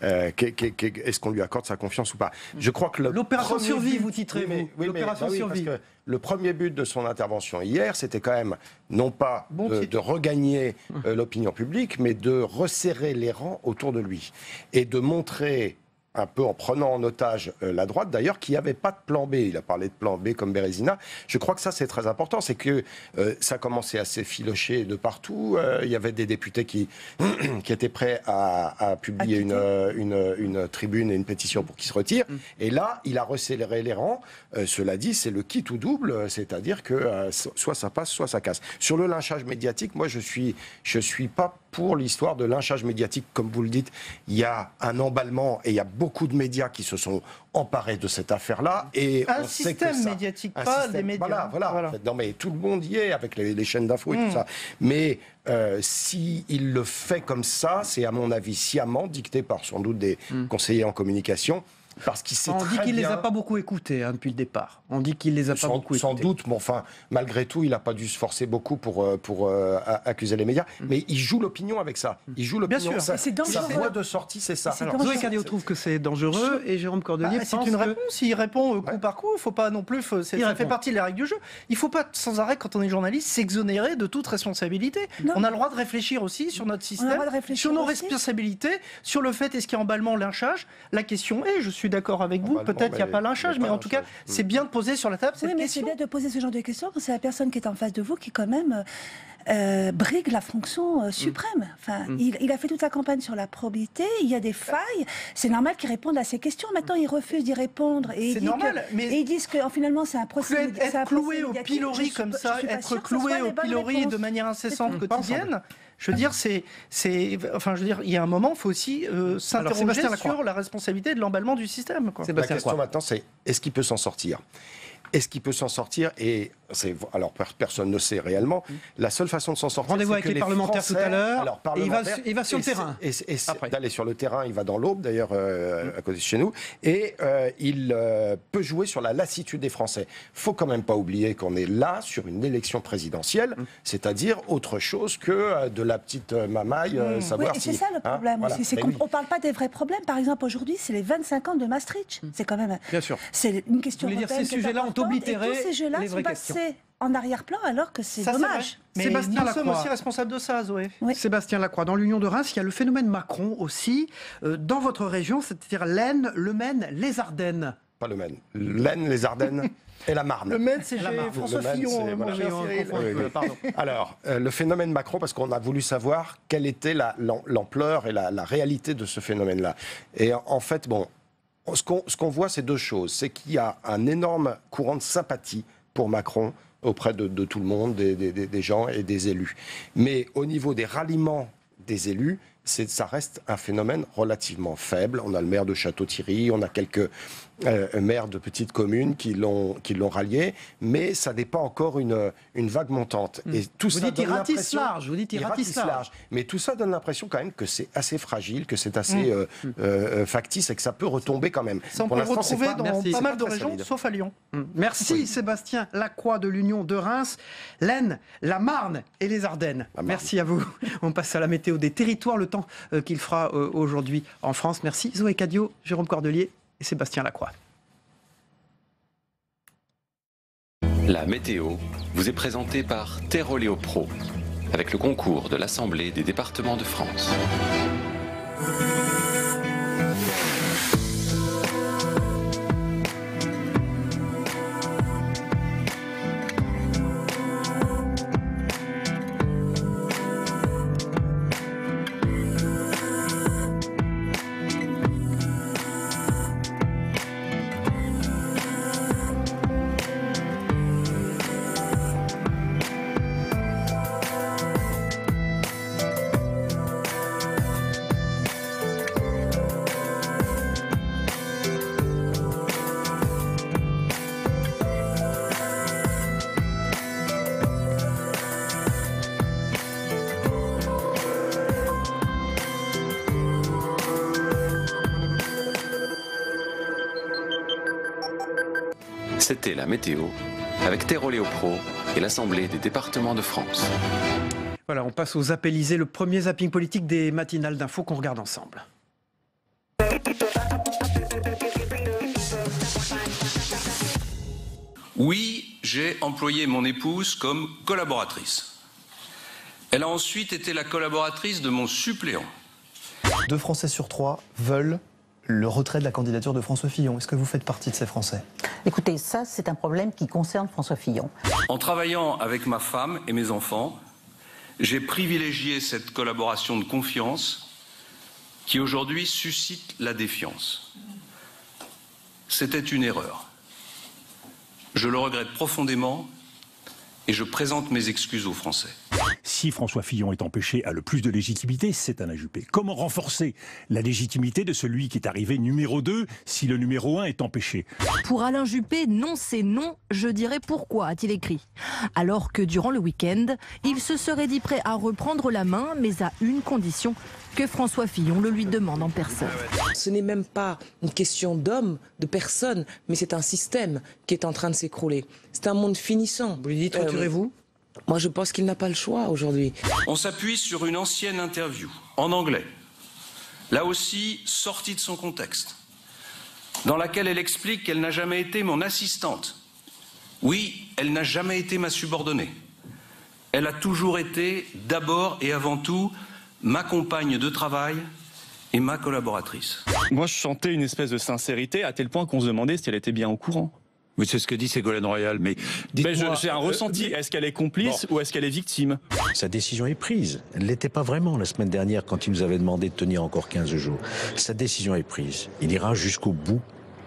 est-ce qu'on lui accorde sa confiance ou pas. Je crois que l'opération survie, vous titrez, l'opération survie. Parce que le premier but de son intervention hier, c'était quand même non pas de regagner l'opinion publique, mais de resserrer les rangs autour de lui et de montrer, un peu en prenant en otage la droite, d'ailleurs, qui n'avait pas de plan B. Il a parlé de plan B comme Bérésina. Je crois que ça, c'est très important. C'est que ça commençait à s'effilocher de partout. Il y avait des députés qui étaient prêts à publier une tribune et une pétition pour qu'il se retire. Et là, il a resserré les rangs. Cela dit, c'est le quitte ou double, c'est-à-dire que soit ça passe, soit ça casse. Sur le lynchage médiatique, moi, je suis pas pour l'histoire de lynchage médiatique, comme vous le dites. Il y a un emballement et il y a beaucoup de médias qui se sont emparés de cette affaire-là. Et un système médiatique, pas des médias. Voilà. En fait, non, mais tout le monde y est avec les chaînes d'infos et tout ça. Mais s'il le fait comme ça, c'est à mon avis sciemment dicté par sans doute des conseillers en communication. Parce qu'il sait On dit qu'il ne les a pas beaucoup écoutés depuis le départ. On dit qu'il les a pas beaucoup écoutés. Sans doute, mais enfin, malgré tout, il n'a pas dû se forcer beaucoup pour accuser les médias. Mais il joue l'opinion avec ça. Il joue l'opinion. Bien sûr. Sa voie de sortie, c'est ça. Zoé Cadio trouve que c'est dangereux et Jérôme Cordelier pense c'est une réponse. Il répond coup par coup. Il ne faut pas non plus. Ça fait partie des règles du jeu. Il ne faut pas sans arrêt, quand on est journaliste, s'exonérer de toute responsabilité. Non. On a le droit de réfléchir aussi sur notre système, sur nos responsabilités, sur le fait est-ce qu'il y a emballement, lynchage. La question est, je suis d'accord avec vous, peut-être qu'il n'y a pas lynchage, mais en tout cas, c'est bien de poser sur la table cette question. C'est bien de poser ce genre de questions quand c'est la personne qui est en face de vous qui, quand même, brigue la fonction suprême. Enfin, il a fait toute sa campagne sur la probité, il y a des failles, c'est normal qu'il réponde à ces questions. Maintenant, il refuse d'y répondre. Et ils disent que finalement, c'est un procès. Être cloué au pilori comme ça, être cloué au pilori de manière incessante, quotidienne. Je veux dire, il y a un moment, il faut aussi s'interroger sur la responsabilité de l'emballement du système. Quoi. La question maintenant, c'est est-ce qu'il peut s'en sortir ? Est-ce qu'il peut s'en sortir ? Et alors personne ne sait réellement. La seule façon de s'en sortir, rendez-vous avec les parlementaires Français, tout à l'heure. Il va sur le terrain. Et d'aller sur le terrain, il va dans l'Aube, d'ailleurs, à côté de chez nous. Et il peut jouer sur la lassitude des Français. Il ne faut quand même pas oublier qu'on est là sur une élection présidentielle, c'est-à-dire autre chose que de la petite mamaille, savoir si... C'est ça le problème aussi. C'est qu'on ne parle pas des vrais problèmes. Par exemple, aujourd'hui, c'est les 25 ans de Maastricht. C'est quand même... Bien sûr. C'est une question européenne. Vous voulez dire, ces sujets-là ont oblitéré les vraies questions. Tous ces jeux-là sont passés en arrière-plan, alors que c'est dommage. Mais Sébastien nous sommes aussi responsables de ça, Zoé. Oui. Sébastien Lacroix, dans l'Union de Reims, il y a le phénomène Macron aussi. Dans votre région, c'est-à-dire l'Aisne, le Maine, les Ardennes. Pas le Maine. l'Aisne, les Ardennes et la Marne. Le Maine, c'est chez François Fillon. Alors, le phénomène Macron, parce qu'on a voulu savoir quelle était l'ampleur et la réalité de ce phénomène-là. Et en fait, bon, ce qu'on voit, c'est deux choses. C'est qu'il y a un énorme courant de sympathie pour Macron auprès de tout le monde, des gens et des élus. Mais au niveau des ralliements des élus, ça reste un phénomène relativement faible. On a le maire de Château-Thierry, on a quelques maires de petites communes qui l'ont rallié, mais ça n'est pas encore une vague montante. Et tout ça donne large. Mais tout ça donne l'impression quand même que c'est assez fragile, que c'est assez factice et que ça peut retomber quand même. Ça, on peut le retrouver dans pas mal de régions, sauf à Lyon. Merci Sébastien Lacroix de l'Union de Reims, l'Aisne, la Marne et les Ardennes. Merci à vous. On passe à la météo des territoires, le temps qu'il fera aujourd'hui en France. Merci Zoé Cadio, Jérôme Cordelier et Sébastien Lacroix. La météo vous est présentée par Terroléo Pro, avec le concours de l'Assemblée des départements de France. C'était la météo avec Terroléo Pro et l'Assemblée des départements de France. Voilà, on passe aux zappélisés, le premier zapping politique des matinales d'infos qu'on regarde ensemble. Oui, j'ai employé mon épouse comme collaboratrice. Elle a ensuite été la collaboratrice de mon suppléant. 2 Français sur 3 veulent le retrait de la candidature de François Fillon. Est-ce que vous faites partie de ces Français? Écoutez, ça, c'est un problème qui concerne François Fillon. En travaillant avec ma femme et mes enfants, j'ai privilégié cette collaboration de confiance qui aujourd'hui suscite la défiance. C'était une erreur. Je le regrette profondément et je présente mes excuses aux Français. Si François Fillon est empêché à le plus de légitimité, c'est Alain Juppé. Comment renforcer la légitimité de celui qui est arrivé numéro 2 si le numéro 1 est empêché? Pour Alain Juppé, non c'est non, je dirais pourquoi, a-t-il écrit. Alors que durant le week-end, il se serait dit prêt à reprendre la main, mais à une condition, que François Fillon le lui demande en personne. Ce n'est même pas une question d'homme, de personne, mais c'est un système qui est en train de s'écrouler. C'est un monde finissant. Vous lui dites, retirez-vous? Moi, je pense qu'il n'a pas le choix aujourd'hui. On s'appuie sur une ancienne interview, en anglais, là aussi sortie de son contexte, dans laquelle elle explique qu'elle n'a jamais été mon assistante. Oui, elle n'a jamais été ma subordonnée. Elle a toujours été, d'abord et avant tout, ma compagne de travail et ma collaboratrice. Moi, je sentais une espèce de sincérité à tel point qu'on se demandait si elle était bien au courant. Oui, c'est ce que dit Ségolène Royal, mais dites-moi... J'ai un ressenti, est-ce qu'elle est complice ou est-ce qu'elle est victime? Sa décision est prise. Elle ne l'était pas vraiment la semaine dernière quand il nous avait demandé de tenir encore 15 jours. Sa décision est prise. Il ira jusqu'au bout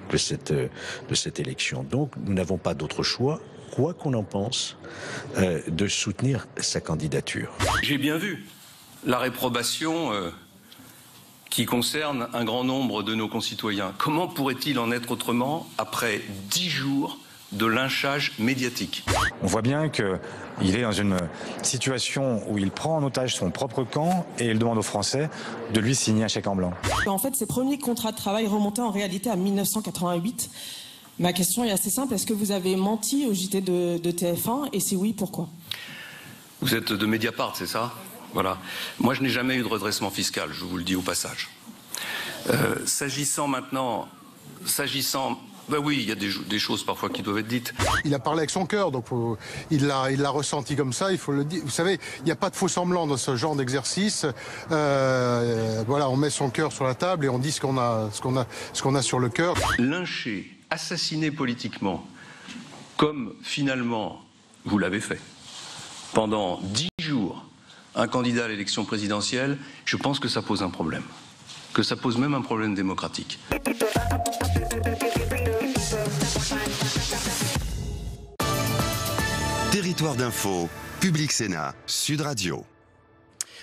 de cette élection. Donc, nous n'avons pas d'autre choix, quoi qu'on en pense, de soutenir sa candidature. J'ai bien vu la réprobation qui concerne un grand nombre de nos concitoyens. Comment pourrait-il en être autrement après 10 jours de lynchage médiatique? On voit bien qu'il est dans une situation où il prend en otage son propre camp et il demande aux Français de lui signer un chèque en blanc. En fait, ses premiers contrats de travail remontaient en réalité à 1988. Ma question est assez simple, est-ce que vous avez menti au JT de TF1 et si oui, pourquoi? Vous êtes de Mediapart, c'est ça? Voilà. Moi, je n'ai jamais eu de redressement fiscal, je vous le dis au passage. S'agissant... Ben oui, il y a des choses parfois qui doivent être dites. Il a parlé avec son cœur, donc il l'a ressenti comme ça, il faut le dire. Vous savez, il n'y a pas de faux semblant dans ce genre d'exercice. Voilà, on met son cœur sur la table et on dit ce qu'on a sur le cœur. Lyncher, assassiner politiquement, comme finalement vous l'avez fait, pendant 10 jours, un candidat à l'élection présidentielle, je pense que ça pose un problème. Que ça pose même un problème démocratique. Territoire d'info, Public Sénat, Sud Radio.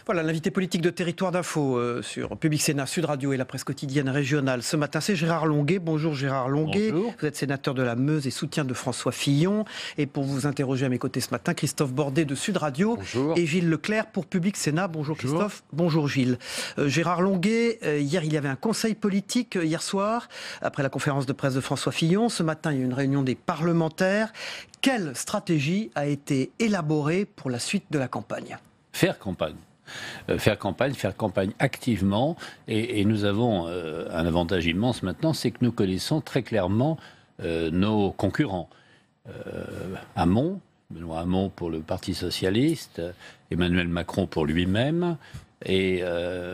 Voilà, l'invité politique de Territoire d'Info sur Public Sénat, Sud Radio et la presse quotidienne régionale. Ce matin, c'est Gérard Longuet. Bonjour Gérard Longuet. Bonjour. Vous êtes sénateur de la Meuse et soutien de François Fillon. Et pour vous interroger à mes côtés ce matin, Christophe Bordet de Sud Radio. Bonjour. Et Gilles Leclerc pour Public Sénat. Bonjour Christophe. Bonjour Gilles. Gérard Longuet, hier il y avait un conseil politique hier soir, après la conférence de presse de François Fillon. Ce matin, il y a eu une réunion des parlementaires. Quelle stratégie a été élaborée pour la suite de la campagne? Faire campagne. Faire campagne activement. Et nous avons un avantage immense maintenant, c'est que nous connaissons très clairement nos concurrents. Benoît Hamon pour le Parti Socialiste, Emmanuel Macron pour lui-même, et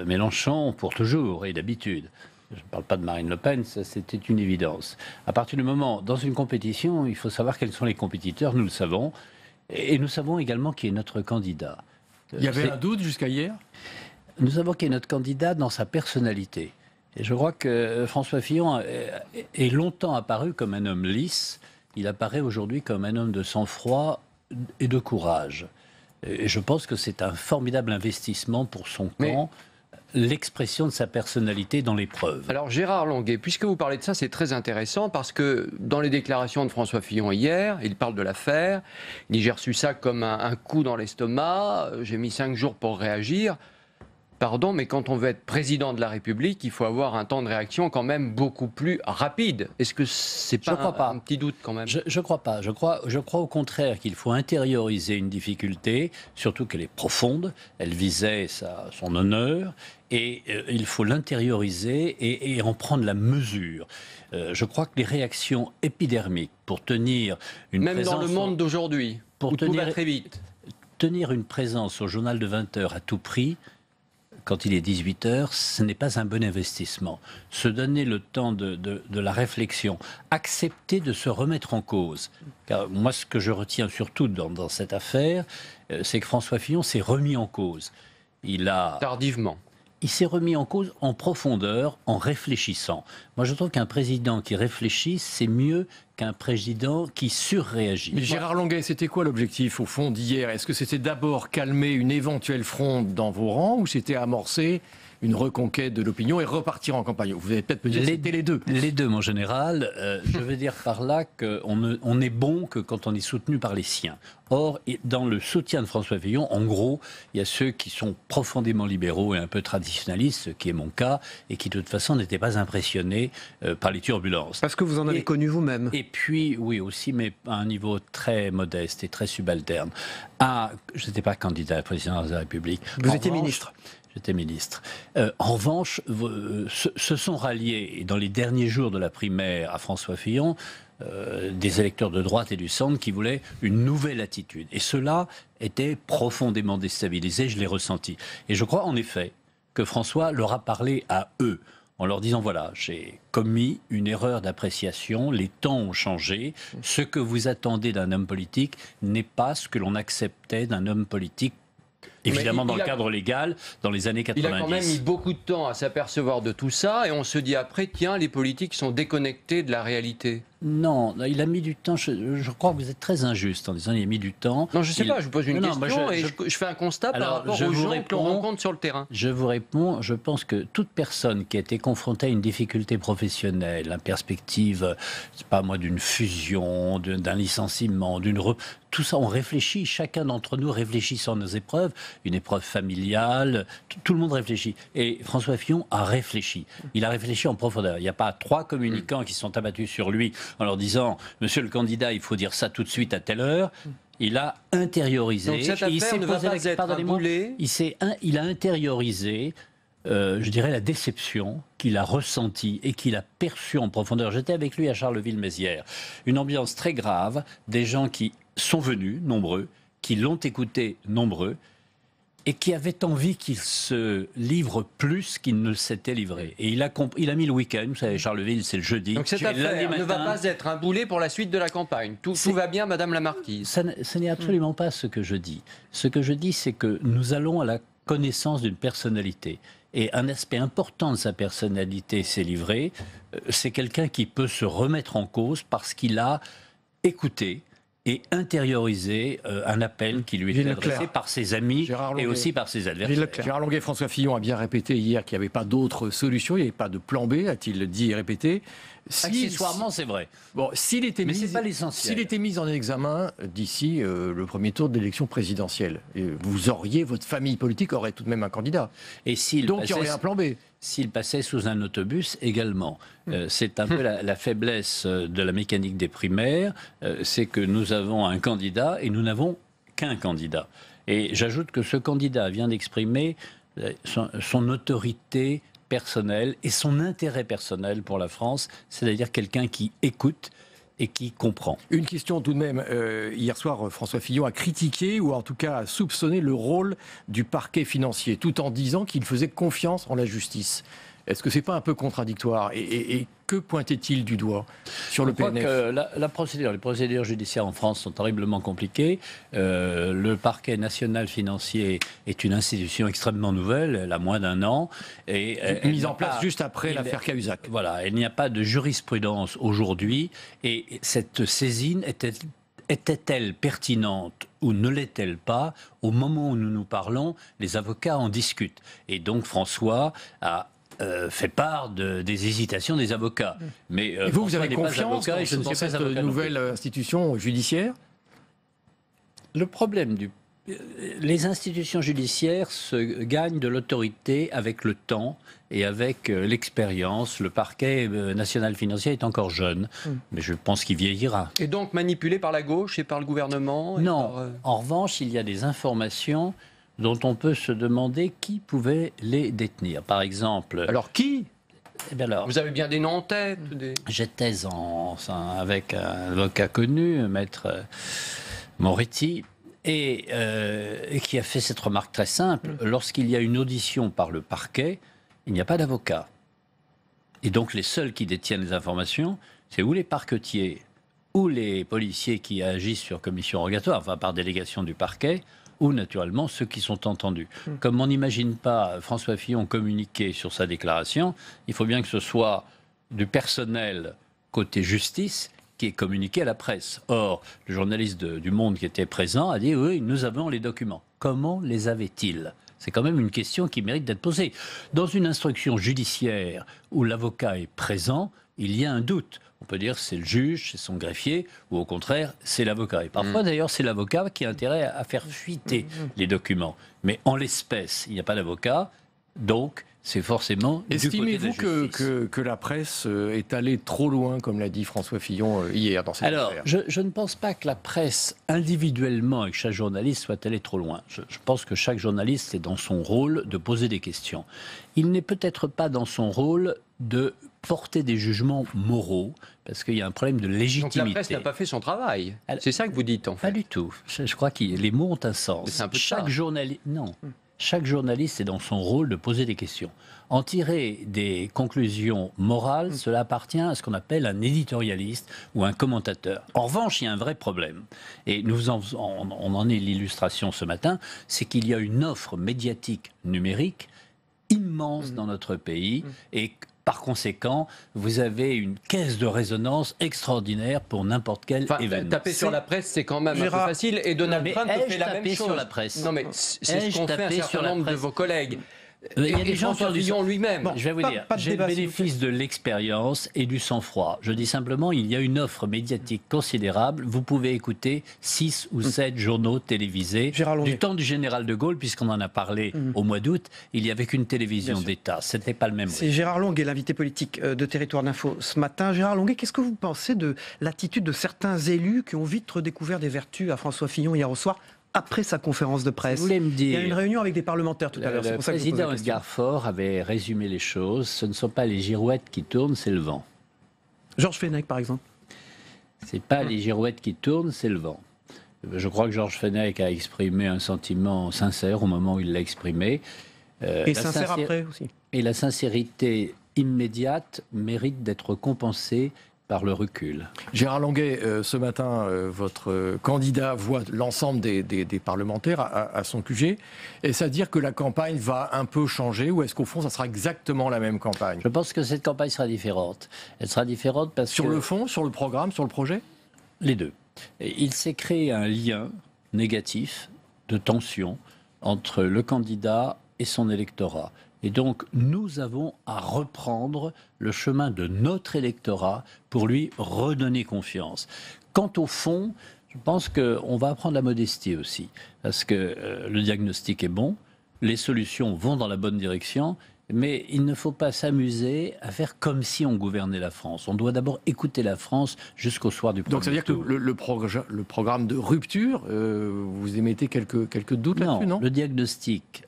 Mélenchon pour toujours et d'habitude. Je ne parle pas de Marine Le Pen, ça c'était une évidence. À partir du moment, dans une compétition, il faut savoir quels sont les compétiteurs, nous le savons, et nous savons également qui est notre candidat. Il y avait un doute jusqu'à hier? Nous savons qui est notre candidat dans sa personnalité. Et je crois que François Fillon est longtemps apparu comme un homme lisse. Il apparaît aujourd'hui comme un homme de sang-froid et de courage. Et je pense que c'est un formidable investissement pour son camp. L'expression de sa personnalité dans l'épreuve. Alors Gérard Longuet, puisque vous parlez de ça, c'est très intéressant parce que dans les déclarations de François Fillon hier, il parle de l'affaire, il dit j'ai reçu ça comme un coup dans l'estomac, j'ai mis 5 jours pour réagir. Pardon, mais quand on veut être président de la République, il faut avoir un temps de réaction quand même beaucoup plus rapide. Est-ce que c'est pas un petit doute quand même? Je crois pas. Je crois au contraire qu'il faut intérioriser une difficulté, surtout qu'elle est profonde. Elle visait son honneur. Et il faut l'intérioriser et en prendre la mesure. Je crois que les réactions épidermiques pour tenir une présence... Même dans le monde d'aujourd'hui, où tout va très vite. Tenir une présence au journal de 20 h à tout prix, quand il est 18 h, ce n'est pas un bon investissement. Se donner le temps de la réflexion, accepter de se remettre en cause. Car moi, ce que je retiens surtout dans cette affaire, c'est que François Fillon s'est remis en cause. Tardivement. Il s'est remis en cause en profondeur, en réfléchissant. Moi, je trouve qu'un président qui réfléchit, c'est mieux qu'un président qui surréagit. Mais Gérard Longuet, c'était quoi l'objectif, au fond, d'hier? Est-ce que c'était d'abord calmer une éventuelle fronde dans vos rangs, ou c'était amorcer une reconquête de l'opinion et repartir en campagne? Vous allez peut-être me dire que c'était les deux. Les deux, mon général. Je veux dire par là qu'on n'est bon que quand on est soutenu par les siens. Or, dans le soutien de François Fillon, en gros, il y a ceux qui sont profondément libéraux et un peu traditionnalistes, ce qui est mon cas, et qui de toute façon n'étaient pas impressionnés par les turbulences. Parce que vous en avez connu vous-même. Et puis, oui aussi, mais à un niveau très modeste et très subalterne. Je n'étais pas candidat à la présidence de la République. Vous étiez ministre. J'étais ministre. En revanche, se sont ralliés, dans les derniers jours de la primaire à François Fillon, des électeurs de droite et du centre qui voulaient une nouvelle attitude. Et cela était profondément déstabilisé, je l'ai ressenti. Et je crois en effet que François leur a parlé à eux, en leur disant, voilà, j'ai commis une erreur d'appréciation, les temps ont changé, ce que vous attendez d'un homme politique n'est pas ce que l'on acceptait d'un homme politique. Évidemment, dans le cadre légal, dans les années 90. Il a quand même mis beaucoup de temps à s'apercevoir de tout ça, et on se dit après, tiens, les politiques sont déconnectés de la réalité. Non, il a mis du temps. Je crois que vous êtes très injuste en disant qu'il a mis du temps. Non, je ne sais pas, je vous pose une question et je fais un constat par rapport aux gens que l'on rencontre sur le terrain. Je vous réponds, je pense que toute personne qui a été confrontée à une difficulté professionnelle, la perspective, c'est pas moi, d'une fusion, d'un licenciement, tout ça, on réfléchit, chacun d'entre nous réfléchit sur nos épreuves, une épreuve familiale, tout le monde réfléchit. Et François Fillon a réfléchi. Il a réfléchi en profondeur. Il n'y a pas 3 communicants qui sont abattus sur lui en leur disant « Monsieur le candidat, il faut dire ça tout de suite à telle heure ». Il a intériorisé. Donc cette affaire ne va pas être un boulet. Il a intériorisé, je dirais, la déception qu'il a ressentie et qu'il a perçue en profondeur. J'étais avec lui à Charleville-Mézières. Une ambiance très grave, des gens qui sont venus, nombreux, qui l'ont écouté, nombreux, et qui avaient envie qu'il se livre plus qu'il ne s'était livré. Et il a mis le week-end, vous savez, Charleville, c'est le jeudi. Donc cette affaire ne va pas être un boulet pour la suite de la campagne. Tout va bien, Madame la Marquise. Ce n'est absolument pas ce que je dis. Ce que je dis, c'est que nous allons à la connaissance d'une personnalité. Et un aspect important de sa personnalité s'est livré. C'est quelqu'un qui peut se remettre en cause parce qu'il a écouté et intérioriser un appel qui lui est adressé par ses amis et aussi par ses adversaires. Gérard Longuet, François Fillon a bien répété hier qu'il n'y avait pas d'autre solution, il n'y avait pas de plan B, a-t-il dit et répété. Accessoirement, c'est vrai. Bon, s'il était mis en examen d'ici le premier tour de l'élection présidentielle, votre famille politique aurait tout de même un candidat. Et donc il y aurait un plan B. S'il passait sous un autobus également. C'est un peu la faiblesse de la mécanique des primaires, c'est que nous avons un candidat et nous n'avons qu'un candidat. Et j'ajoute que ce candidat vient d'exprimer son autorité personnelle et son intérêt personnel pour la France, c'est-à-dire quelqu'un qui écoute et qui comprend. Une question tout de même. Hier soir, François Fillon a critiqué, ou en tout cas a soupçonné le rôle du parquet financier, tout en disant qu'il faisait confiance en la justice. Est-ce que c'est pas un peu contradictoire et que pointait-il du doigt sur le PNF? Je crois que les procédures judiciaires en France sont terriblement compliquées. Le parquet national financier est une institution extrêmement nouvelle, elle a moins d'1 an. Et mise en place juste après l'affaire Cahuzac. Voilà, il n'y a pas de jurisprudence aujourd'hui. Et cette saisine était-elle pertinente ou ne l'est-elle pas? Au moment où nous nous parlons, les avocats en discutent. Et donc François a fait part des hésitations des avocats. Mais vous avez confiance dans cette nouvelle institution judiciaire? Le problème du les institutions judiciaires se gagnent de l'autorité avec le temps et avec l'expérience. Le parquet national financier est encore jeune, mais je pense qu'il vieillira. Et donc manipulé par la gauche et par le gouvernement Non. En revanche, il y a des informations dont on peut se demander qui pouvait les détenir. Par exemple... Alors qui ? Alors, vous avez bien des noms en tête J'étais avec un avocat connu, maître Moretti, et qui a fait cette remarque très simple. Lorsqu'il y a une audition par le parquet, il n'y a pas d'avocat. Et donc les seuls qui détiennent les informations, c'est ou les parquetiers, ou les policiers qui agissent sur commission rogatoire, enfin par délégation du parquet, ou naturellement ceux qui sont entendus. Comme on n'imagine pas François Fillon communiquer sur sa déclaration, il faut bien que ce soit du personnel côté justice qui est communiqué à la presse. Or, le journaliste du Monde qui était présent a dit « Oui, nous avons les documents ». Comment les avait-il ? C'est quand même une question qui mérite d'être posée. Dans une instruction judiciaire où l'avocat est présent, il y a un doute. On peut dire c'est le juge, c'est son greffier, ou au contraire, c'est l'avocat. Et parfois, d'ailleurs, c'est l'avocat qui a intérêt à faire fuiter les documents. Mais en l'espèce, il n'y a pas d'avocat, donc c'est forcément du côté de la justice. Estimez-vous que la presse est allée trop loin, comme l'a dit François Fillon hier dans cette affaire ? Je ne pense pas que la presse, individuellement, avec chaque journaliste, soit allée trop loin. Je pense que chaque journaliste est dans son rôle de poser des questions. Il n'est peut-être pas dans son rôle de porter des jugements moraux, parce qu'il y a un problème de légitimité. Donc la presse n'a pas fait son travail. C'est ça que vous dites, en fait. Pas du tout. Je crois que les mots ont un sens. C'est un peu chaque journaliste... Non. Chaque journaliste est dans son rôle de poser des questions. En tirer des conclusions morales, cela appartient à ce qu'on appelle un éditorialiste ou un commentateur. En revanche, il y a un vrai problème. Et on en est l'illustration ce matin, c'est qu'il y a une offre médiatique numérique immense dans notre pays et par conséquent, vous avez une caisse de résonance extraordinaire pour n'importe quel événement. Taper sur la presse, c'est quand même un peu facile. Et Donald Trump fait la même chose. Sur la presse. Non, mais c'est ce qu'ont fait un certain nombre de vos collègues. Il y a des gens François Fillon lui-même. Bon, je vais vous dire, j'ai le bénéfice de l'expérience et du sang-froid. Je dis simplement, il y a une offre médiatique considérable. Vous pouvez écouter 6 ou 7 journaux télévisés du temps du général de Gaulle, puisqu'on en a parlé au mois d'août. Il y avait qu'une télévision d'État. C'était pas le même. C'est Gérard Longuet, l'invité politique de Territoire d'Info ce matin. Gérard Longuet, qu'est-ce que vous pensez de l'attitude de certains élus qui ont vite redécouvert des vertus à François Fillon hier au soir, après sa conférence de presse? Vous voulez me dire, il y a une réunion avec des parlementaires tout à l'heure. Le président Edgar Faure avait résumé les choses. Ce ne sont pas les girouettes qui tournent, c'est le vent. Georges Fenech, par exemple. C'est pas les girouettes qui tournent, c'est le vent. Je crois que Georges Fenech a exprimé un sentiment sincère au moment où il l'a exprimé. Et sincère après aussi. Et la sincérité immédiate mérite d'être compensée par le recul. Gérard Longuet, ce matin, votre candidat voit l'ensemble des parlementaires à son QG. Est-ce à dire que la campagne va un peu changer ou est-ce qu'au fond, ça sera exactement la même campagne? Je pense que cette campagne sera différente. Elle sera différente parce que... Sur le fond, sur le programme, sur le projet? Les deux. Il s'est créé un lien négatif de tension entre le candidat et son électorat. Et donc, nous avons à reprendre le chemin de notre électorat pour lui redonner confiance. Quant au fond, je pense qu'on va apprendre la modestie aussi, parce que le diagnostic est bon, les solutions vont dans la bonne direction, mais il ne faut pas s'amuser à faire comme si on gouvernait la France. On doit d'abord écouter la France jusqu'au soir du premier tour. Donc ça veut dire que le programme de rupture, vous émettez quelques doutes là-dessus, non? Le diagnostic,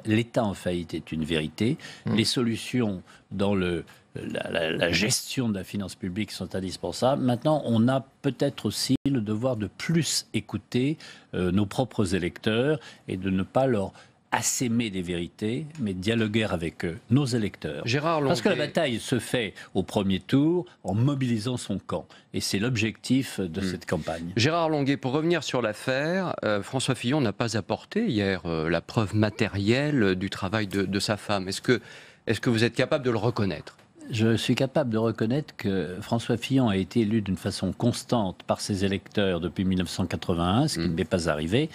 l'État en faillite est une vérité. Les solutions dans la gestion de la finance publique sont indispensables. Maintenant, on a peut-être aussi le devoir de plus écouter nos propres électeurs et de ne pas leur assaimer des vérités, mais dialoguer avec nos électeurs. Gérard Longuet. Parce que la bataille se fait au premier tour en mobilisant son camp. Et c'est l'objectif de cette campagne. Gérard Longuet, pour revenir sur l'affaire, François Fillon n'a pas apporté hier la preuve matérielle du travail de sa femme. Est-ce que vous êtes capable de le reconnaître? Je suis capable de reconnaître que François Fillon a été élu d'une façon constante par ses électeurs depuis 1981, ce qui ne m'est pas arrivé.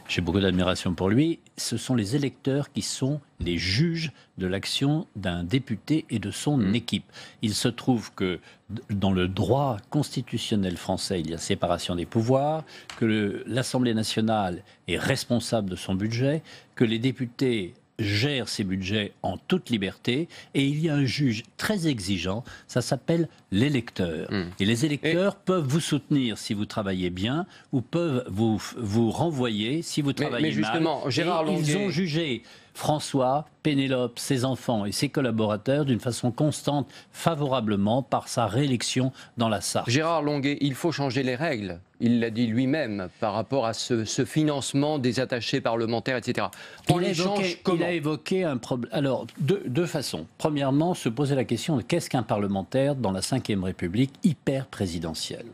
J'ai beaucoup d'admiration pour lui. Ce sont les électeurs qui sont les juges de l'action d'un député et de son équipe. Il se trouve que dans le droit constitutionnel français, il y a séparation des pouvoirs, que l'Assemblée nationale est responsable de son budget, que les députés gère ses budgets en toute liberté, et il y a un juge très exigeant, ça s'appelle l'électeur. Et les électeurs peuvent vous soutenir si vous travaillez bien, ou peuvent vous renvoyer si vous travaillez mais justement, mal. Gérard Longuet... Ils ont jugé François, Pénélope, ses enfants et ses collaborateurs d'une façon constante, favorablement par sa réélection dans la Sarthe. Gérard Longuet, il faut changer les règles. Il l'a dit lui-même par rapport à ce financement des attachés parlementaires, etc. Il a évoqué un problème. Alors, deux façons. Premièrement, se poser la question de qu'est-ce qu'un parlementaire dans la Ve République hyper présidentielle.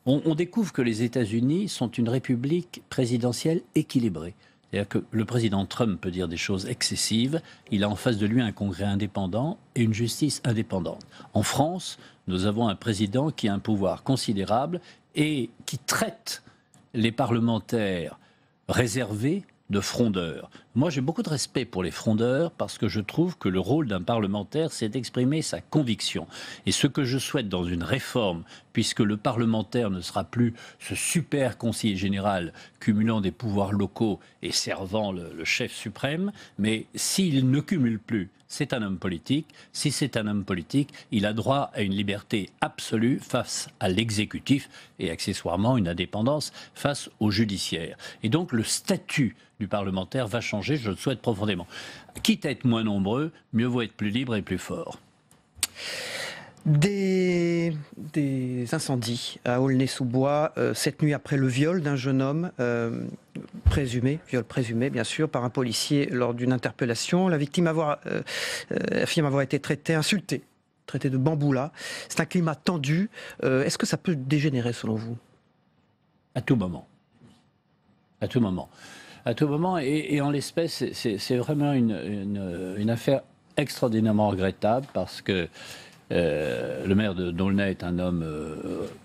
On découvre que les États-Unis sont une république présidentielle équilibrée. C'est-à-dire que le président Trump peut dire des choses excessives, il a en face de lui un Congrès indépendant et une justice indépendante. En France, nous avons un président qui a un pouvoir considérable et qui traite les parlementaires réservés de frondeurs. Moi, j'ai beaucoup de respect pour les frondeurs parce que je trouve que le rôle d'un parlementaire, c'est d'exprimer sa conviction. Et ce que je souhaite dans une réforme, puisque le parlementaire ne sera plus ce super conseiller général cumulant des pouvoirs locaux et servant le chef suprême, mais s'il ne cumule plus, c'est un homme politique. Si c'est un homme politique, il a droit à une liberté absolue face à l'exécutif et accessoirement une indépendance face au judiciaire. Et donc le statut du parlementaire va changer, je le souhaite profondément. Quitte à être moins nombreux, mieux vaut être plus libre et plus fort. Des incendies à Aulnay-sous-Bois, cette nuit après le viol d'un jeune homme, viol présumé bien sûr, par un policier lors d'une interpellation. La victime affirme avoir été insultée, traitée de bamboula. C'est un climat tendu. Est-ce que ça peut dégénérer selon vous ? À tout moment. À tout moment. À tout moment, et en l'espèce, c'est vraiment une affaire extraordinairement regrettable parce que le maire d'Aulnay est un homme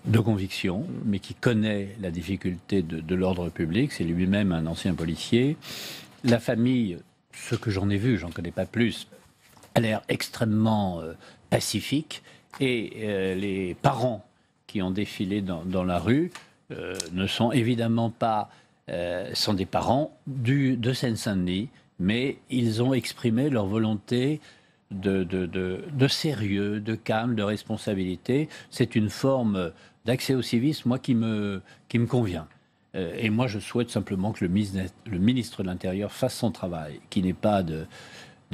de conviction, mais qui connaît la difficulté de l'ordre public. C'est lui-même un ancien policier. La famille, ce que j'en ai vu, j'en connais pas plus, a l'air extrêmement pacifique. Et les parents qui ont défilé dans la rue ne sont évidemment pas... sont des parents de Seine-Saint-Denis, mais ils ont exprimé leur volonté de sérieux, de calme, de responsabilité. C'est une forme d'accès au civisme, moi, qui me convient. Et moi, je souhaite simplement que le ministre de l'Intérieur fasse son travail, qui n'est pas de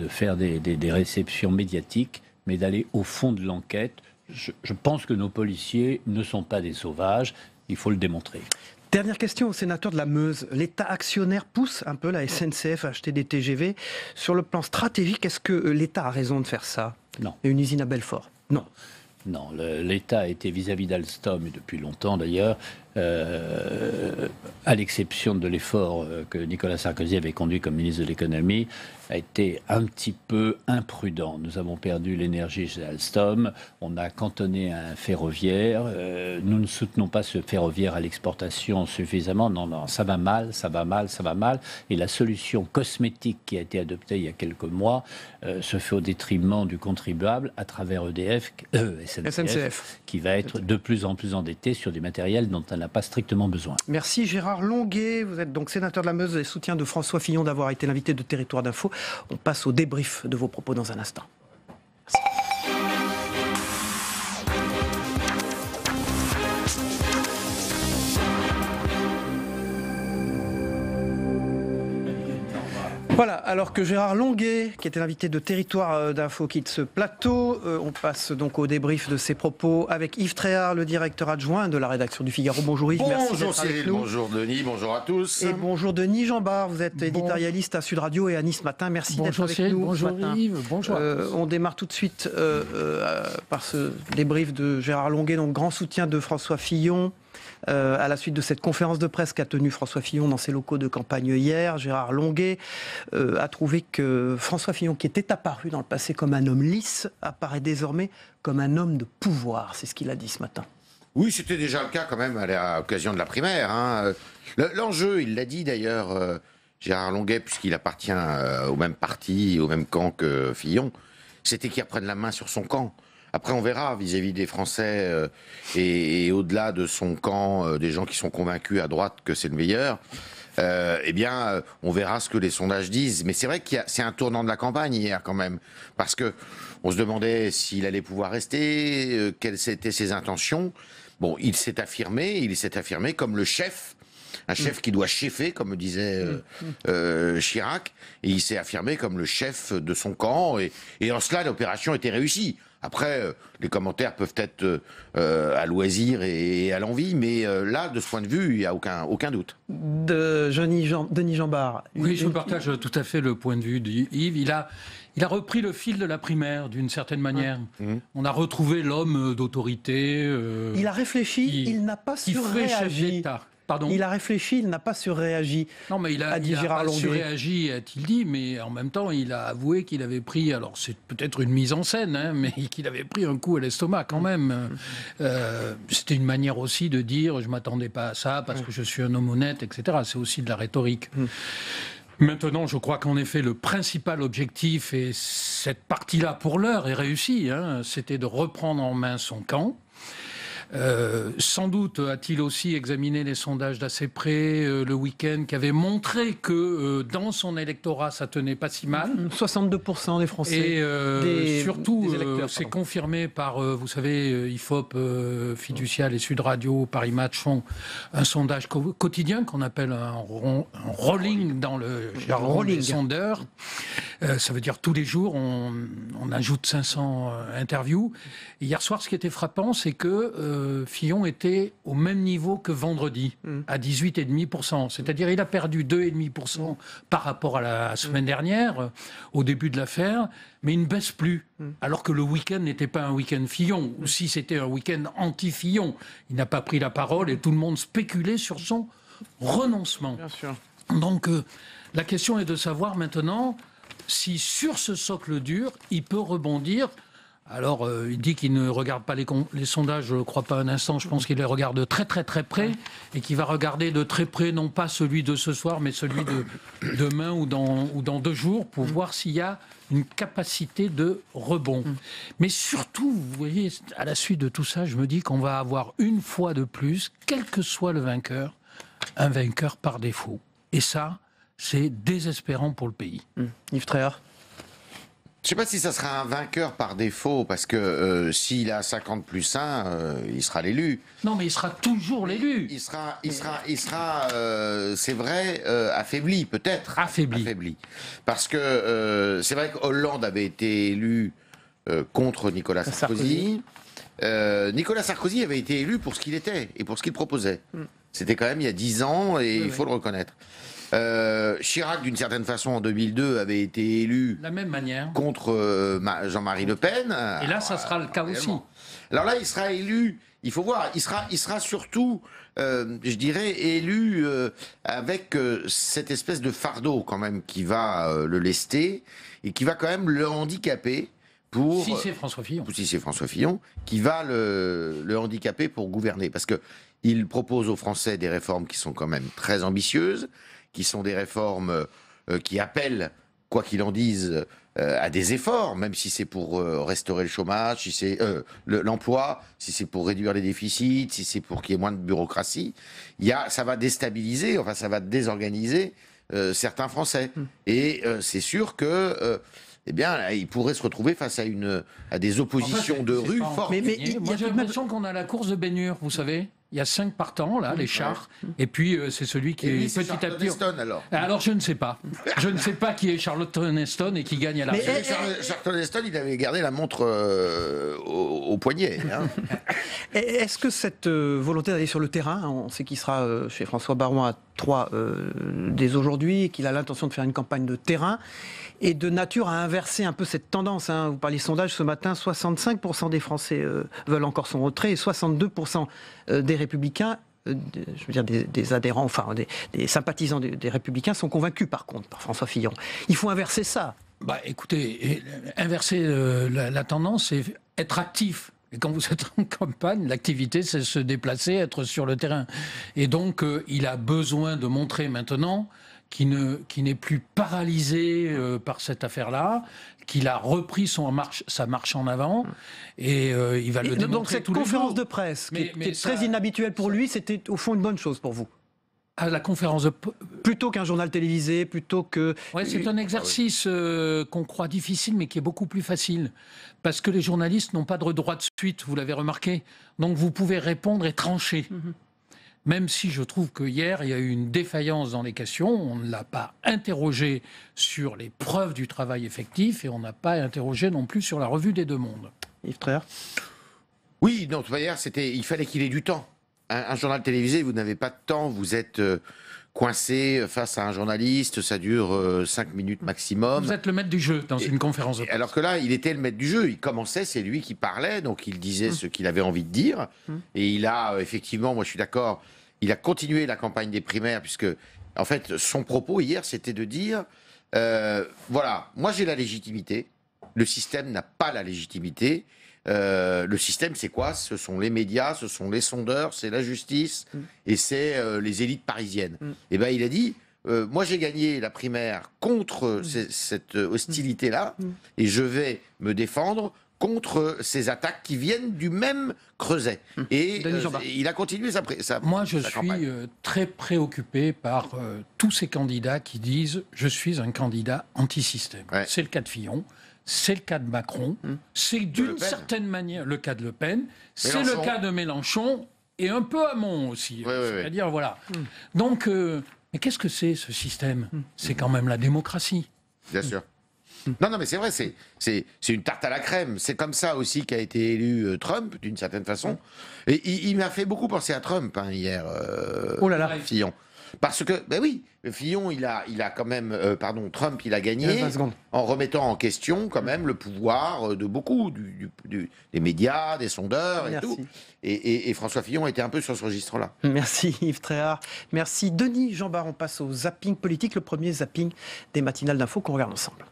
faire des réceptions médiatiques, mais d'aller au fond de l'enquête. Je pense que nos policiers ne sont pas des sauvages, il faut le démontrer. Dernière question au sénateur de la Meuse. L'État actionnaire pousse un peu la SNCF à acheter des TGV. Sur le plan stratégique, est-ce que l'État a raison de faire ça ? Non. Et une usine à Belfort ? Non. Non, l'État a été vis-à-vis d'Alstom, et depuis longtemps d'ailleurs, à l'exception de l'effort que Nicolas Sarkozy avait conduit comme ministre de l'économie, a été un petit peu imprudent. Nous avons perdu l'énergie chez Alstom, on a cantonné un ferroviaire, nous ne soutenons pas ce ferroviaire à l'exportation suffisamment, non, ça va mal, et la solution cosmétique qui a été adoptée il y a quelques mois se fait au détriment du contribuable à travers SNCF, qui va être de plus en plus endetté sur des matériels dont elle n'a pas strictement besoin. Merci Gérard Longuet, vous êtes donc sénateur de la Meuse et soutien de François Fillon d'avoir été l'invité de Territoire d'Info. On passe au débrief de vos propos dans un instant. Merci. Voilà, alors que Gérard Longuet, qui était l'invité de Territoire d'Info, quitte ce plateau, on passe donc au débrief de ses propos avec Yves Tréhard, le directeur adjoint de la rédaction du Figaro. Bonjour Yves, merci d'être Cyril, avec nous. Bonjour Denis, bonjour à tous. Et bonjour Denis Jean-Bart, vous êtes éditorialiste à Sud Radio et à Nice Matin. Merci d'être avec nous. Bonjour Yves, bonjour. On démarre tout de suite par ce débrief de Gérard Longuet, donc grand soutien de François Fillon. à la suite de cette conférence de presse qu'a tenue François Fillon dans ses locaux de campagne hier. Gérard Longuet a trouvé que François Fillon, qui était apparu dans le passé comme un homme lisse, apparaît désormais comme un homme de pouvoir. C'est ce qu'il a dit ce matin. Oui, c'était déjà le cas quand même à l'occasion de la primaire. Hein. L'enjeu, il l'a dit d'ailleurs, Gérard Longuet, puisqu'il appartient au même parti, au même camp que Fillon, c'était qu'il reprenne la main sur son camp. Après, on verra vis-à-vis des Français et au-delà de son camp, des gens qui sont convaincus à droite que c'est le meilleur. Eh bien, on verra ce que les sondages disent. Mais c'est vrai que c'est un tournant de la campagne hier quand même, parce que on se demandait s'il allait pouvoir rester, quelles étaient ses intentions. Bon, il s'est affirmé comme le chef. Un chef qui doit chefer, comme disait Chirac, et il s'est affirmé comme le chef de son camp, et en cela, l'opération était réussie. Après, les commentaires peuvent être à loisir et à l'envie, mais là, de ce point de vue, il n'y a aucun doute. Denis Jambard. Oui, je partage tout à fait le point de vue d'Yves. Il a repris le fil de la primaire, d'une certaine manière. On a retrouvé l'homme d'autorité. Il a réfléchi, il n'a pas surréagi. Pardon. Il a réfléchi, il n'a pas surréagi. Non, mais il a pas surréagi, a-t-il dit, mais en même temps, il a avoué qu'il avait pris, alors c'est peut-être une mise en scène, hein, mais qu'il avait pris un coup à l'estomac quand même. C'était une manière aussi de dire, je ne m'attendais pas à ça parce que je suis un homme honnête, etc. C'est aussi de la rhétorique. Maintenant, je crois qu'en effet, le principal objectif, et cette partie-là pour l'heure est réussie, hein, c'était de reprendre en main son camp. Sans doute a-t-il aussi examiné les sondages d'assez près le week-end qui avaient montré que dans son électorat ça tenait pas si mal. 62% des Français. Et surtout c'est confirmé par, vous savez, IFOP, Fiducial et Sud Radio, Paris Match font un sondage quotidien qu'on appelle un rolling dans le jargon des sondeurs. Ça veut dire tous les jours on ajoute 500 interviews. Et hier soir, ce qui était frappant, c'est que Fillon était au même niveau que vendredi, à 18,5%. C'est-à-dire il a perdu 2,5% par rapport à la semaine dernière, au début de l'affaire, mais il ne baisse plus. Alors que le week-end n'était pas un week-end Fillon, ou si c'était un week-end anti-Fillon. Il n'a pas pris la parole et tout le monde spéculait sur son renoncement. Bien sûr. Donc la question est de savoir maintenant si sur ce socle dur, il peut rebondir. Alors, il dit qu'il ne regarde pas les sondages, je ne crois pas un instant, je pense qu'il les regarde de très très très près, et qu'il va regarder de très près, non pas celui de ce soir, mais celui de demain ou dans 2 jours, pour voir s'il y a une capacité de rebond. Mais surtout, vous voyez, à la suite de tout ça, je me dis qu'on va avoir une fois de plus, quel que soit le vainqueur, un vainqueur par défaut. Et ça, c'est désespérant pour le pays. Yves Tréhard. Je ne sais pas si ça sera un vainqueur par défaut, parce que s'il a 50 plus 1, il sera l'élu. Non, mais il sera toujours l'élu. Il sera c'est vrai, affaibli, peut-être. Affaibli. Parce que c'est vrai que Hollande avait été élu contre Nicolas Sarkozy. Nicolas Sarkozy avait été élu pour ce qu'il était et pour ce qu'il proposait. C'était quand même il y a 10 ans, et il faut le reconnaître. Chirac, d'une certaine façon, en 2002, avait été élu de la même manière contre Jean-Marie Le Pen. Et là, ça sera le cas aussi. Alors là, il sera élu, il faut voir, il sera surtout, je dirais, élu avec cette espèce de fardeau, quand même, qui va le lester et qui va quand même le handicaper. Si c'est François Fillon. Si c'est François Fillon, qui va le handicaper pour gouverner. Parce qu'il propose aux Français des réformes qui sont quand même très ambitieuses, qui sont des réformes qui appellent, quoi qu'il en dise, à des efforts, même si c'est pour restaurer le chômage, si c'est l'emploi, si c'est pour réduire les déficits, si c'est pour qu'il y ait moins de bureaucratie. Ça va déstabiliser, enfin ça va désorganiser certains Français. Et c'est sûr que... eh bien, il pourrait se retrouver face à des oppositions de rue fortes. Mais moi, j'ai l'impression qu'on a la course de baignure, vous savez. Il y a 5 partants, là, les chars. Et puis, c'est celui qui est petit à petit... Charlton Heston, alors, je ne sais pas. Je ne sais pas qui est Charlton Heston et qui gagne à la fin. Charlton Heston, il avait gardé la montre au poignet. Hein. Est-ce que cette volonté d'aller sur le terrain, on sait qu'il sera chez François Baroin à 3 dès aujourd'hui et qu'il a l'intention de faire une campagne de terrain et de nature à inverser un peu cette tendance. Vous parliez sondage ce matin, 65% des Français veulent encore son retrait et 62% des Républicains, je veux dire des adhérents, enfin des sympathisants des Républicains sont convaincus par contre par François Fillon. Il faut inverser ça. Écoutez, inverser la tendance, c'est être actif. Et quand vous êtes en campagne, l'activité, c'est se déplacer, être sur le terrain. Et donc, il a besoin de montrer maintenant qu'il n'est plus paralysé par cette affaire-là, qu'il a repris sa marche en avant, et il va le démontrer donc cette tous les jours. conférence de presse, qui est très inhabituelle pour lui, c'était au fond une bonne chose pour vous? À la conférence de... Plutôt qu'un journal télévisé, plutôt que... Ouais, c'est un exercice qu'on croit difficile, mais qui est beaucoup plus facile. Parce que les journalistes n'ont pas de droit de suite, vous l'avez remarqué. Donc vous pouvez répondre et trancher. Même si je trouve que hier, il y a eu une défaillance dans les questions. On ne l'a pas interrogé sur les preuves du travail effectif et on n'a pas interrogé non plus sur la revue des deux mondes. Yves Tréhard ? Oui, non, de toute manière, il fallait qu'il ait du temps. Un journal télévisé, vous n'avez pas de temps, vous êtes coincé face à un journaliste, ça dure 5 minutes maximum. Vous êtes le maître du jeu dans une conférence de presse. Alors que là, il était le maître du jeu, il commençait, c'est lui qui parlait, donc il disait ce qu'il avait envie de dire. Et il a, effectivement, moi je suis d'accord, il a continué la campagne des primaires, puisque, en fait, son propos hier, c'était de dire, voilà, moi j'ai la légitimité, le système n'a pas la légitimité. Le système, c'est quoi? Ce sont les médias, ce sont les sondeurs, c'est la justice et c'est les élites parisiennes. Et ben, il a dit, moi j'ai gagné la primaire contre cette hostilité-là et je vais me défendre contre ces attaques qui viennent du même creuset. Et il a continué sa Moi, je campagne. suis très préoccupé par tous ces candidats qui disent « je suis un candidat anti-système ». C'est le cas de Fillon. C'est le cas de Macron, c'est d'une certaine manière le cas de Le Pen, c'est le cas de Mélenchon et un peu Hamon aussi. C'est-à-dire, voilà. Donc, mais qu'est-ce que c'est ce système? C'est quand même la démocratie. Bien sûr. Non, mais c'est vrai, c'est une tarte à la crème. C'est comme ça aussi qu'a été élu Trump, d'une certaine façon. Et il m'a fait beaucoup penser à Trump hier, Fillon. Parce que, ben oui, Fillon, il a quand même, Trump, il a gagné en remettant en question quand même le pouvoir de beaucoup, des médias, des sondeurs et tout. Et François Fillon était un peu sur ce registre-là. Merci Yves Tréhard. Merci Denis Jean-Bart. On passe au zapping politique, le premier zapping des matinales d'infos qu'on regarde ensemble.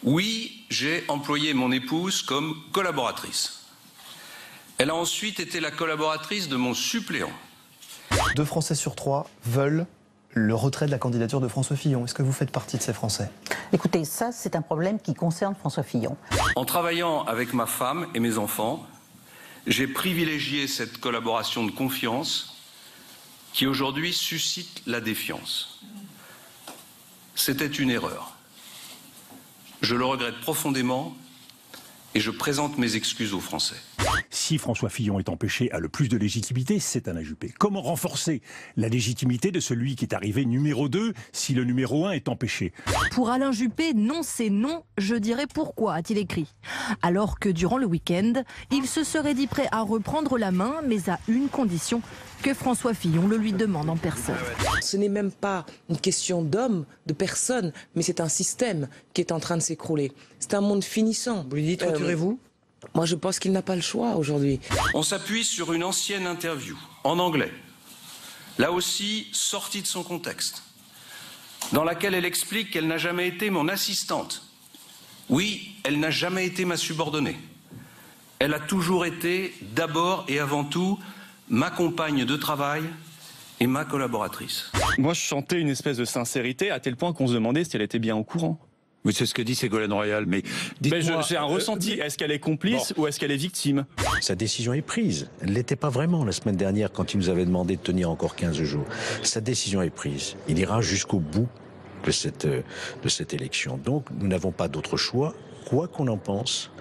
Oui, j'ai employé mon épouse comme collaboratrice. Elle a ensuite été la collaboratrice de mon suppléant. 2 Français sur 3 veulent le retrait de la candidature de François Fillon. Est-ce que vous faites partie de ces Français? Écoutez, ça, c'est un problème qui concerne François Fillon. En travaillant avec ma femme et mes enfants, j'ai privilégié cette collaboration de confiance qui aujourd'hui suscite la défiance. C'était une erreur. Je le regrette profondément et je présente mes excuses aux Français. Si François Fillon est empêché à le plus de légitimité, c'est Alain Juppé. Comment renforcer la légitimité de celui qui est arrivé numéro 2 si le numéro 1 est empêché? Pour Alain Juppé, non c'est non, je dirais pourquoi, a-t-il écrit. Alors que durant le week-end, il se serait dit prêt à reprendre la main, mais à une condition, que François Fillon le lui demande en personne. Ce n'est même pas une question d'homme, de personne, mais c'est un système qui est en train de s'écrouler. C'est un monde finissant. Vous lui dites, retirez-vous? Moi, je pense qu'il n'a pas le choix aujourd'hui. On s'appuie sur une ancienne interview, en anglais, là aussi sortie de son contexte, dans laquelle elle explique qu'elle n'a jamais été mon assistante. Oui, elle n'a jamais été ma subordonnée. Elle a toujours été, d'abord et avant tout, ma compagne de travail et ma collaboratrice. Moi, je chantais une espèce de sincérité à tel point qu'on se demandait si elle était bien au courant. Oui, c'est ce que dit Ségolène Royal, mais dites-moi... J'ai un ressenti. Est-ce qu'elle est complice ou est-ce qu'elle est victime? Sa décision est prise. Elle ne l'était pas vraiment la semaine dernière quand il nous avait demandé de tenir encore 15 jours. Sa décision est prise. Il ira jusqu'au bout de cette élection. Donc, nous n'avons pas d'autre choix, quoi qu'on en pense,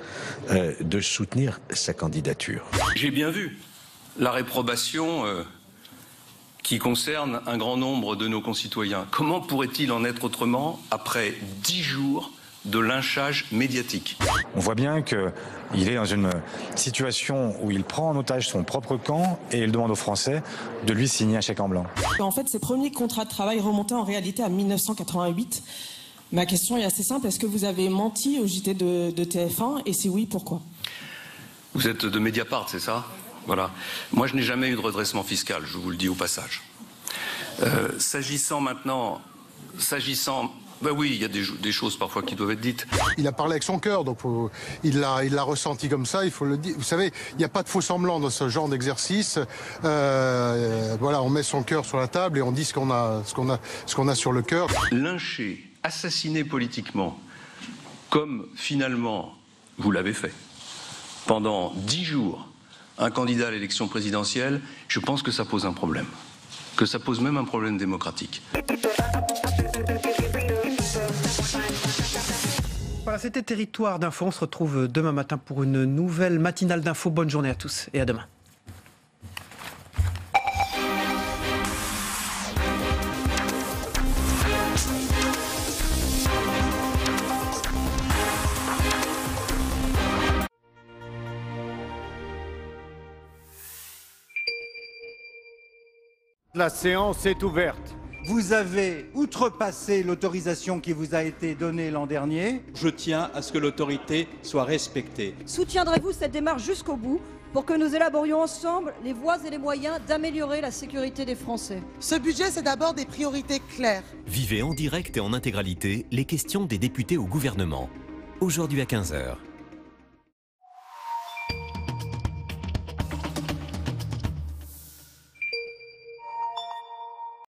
de soutenir sa candidature. J'ai bien vu la réprobation qui concerne un grand nombre de nos concitoyens. Comment pourrait-il en être autrement après 10 jours de lynchage médiatique. On voit bien qu'il est dans une situation où il prend en otage son propre camp et il demande aux Français de lui signer un chèque en blanc. En fait, ces premiers contrats de travail remontaient en réalité à 1988. Ma question est assez simple. Est-ce que vous avez menti au JT de TF1 et si oui, pourquoi? Vous êtes de Mediapart, c'est ça? Voilà. Moi, je n'ai jamais eu de redressement fiscal, je vous le dis au passage. S'agissant maintenant... Ben oui, il y a des choses parfois qui doivent être dites. Il a parlé avec son cœur, donc il l'a ressenti comme ça, il faut le dire. Vous savez, il n'y a pas de faux semblant dans ce genre d'exercice. Voilà, on met son cœur sur la table et on dit ce qu'on a sur le cœur. Lyncher, assassiner politiquement, comme finalement vous l'avez fait, pendant 10 jours, un candidat à l'élection présidentielle, je pense que ça pose un problème. Que ça pose même un problème démocratique. Voilà, c'était Territoire d'Info. On se retrouve demain matin pour une nouvelle matinale d'info. Bonne journée à tous et à demain. La séance est ouverte. Vous avez outrepassé l'autorisation qui vous a été donnée l'an dernier. Je tiens à ce que l'autorité soit respectée. Soutiendrez-vous cette démarche jusqu'au bout pour que nous élaborions ensemble les voies et les moyens d'améliorer la sécurité des Français? Ce budget, c'est d'abord des priorités claires. Vivez en direct et en intégralité les questions des députés au gouvernement. Aujourd'hui à 15h.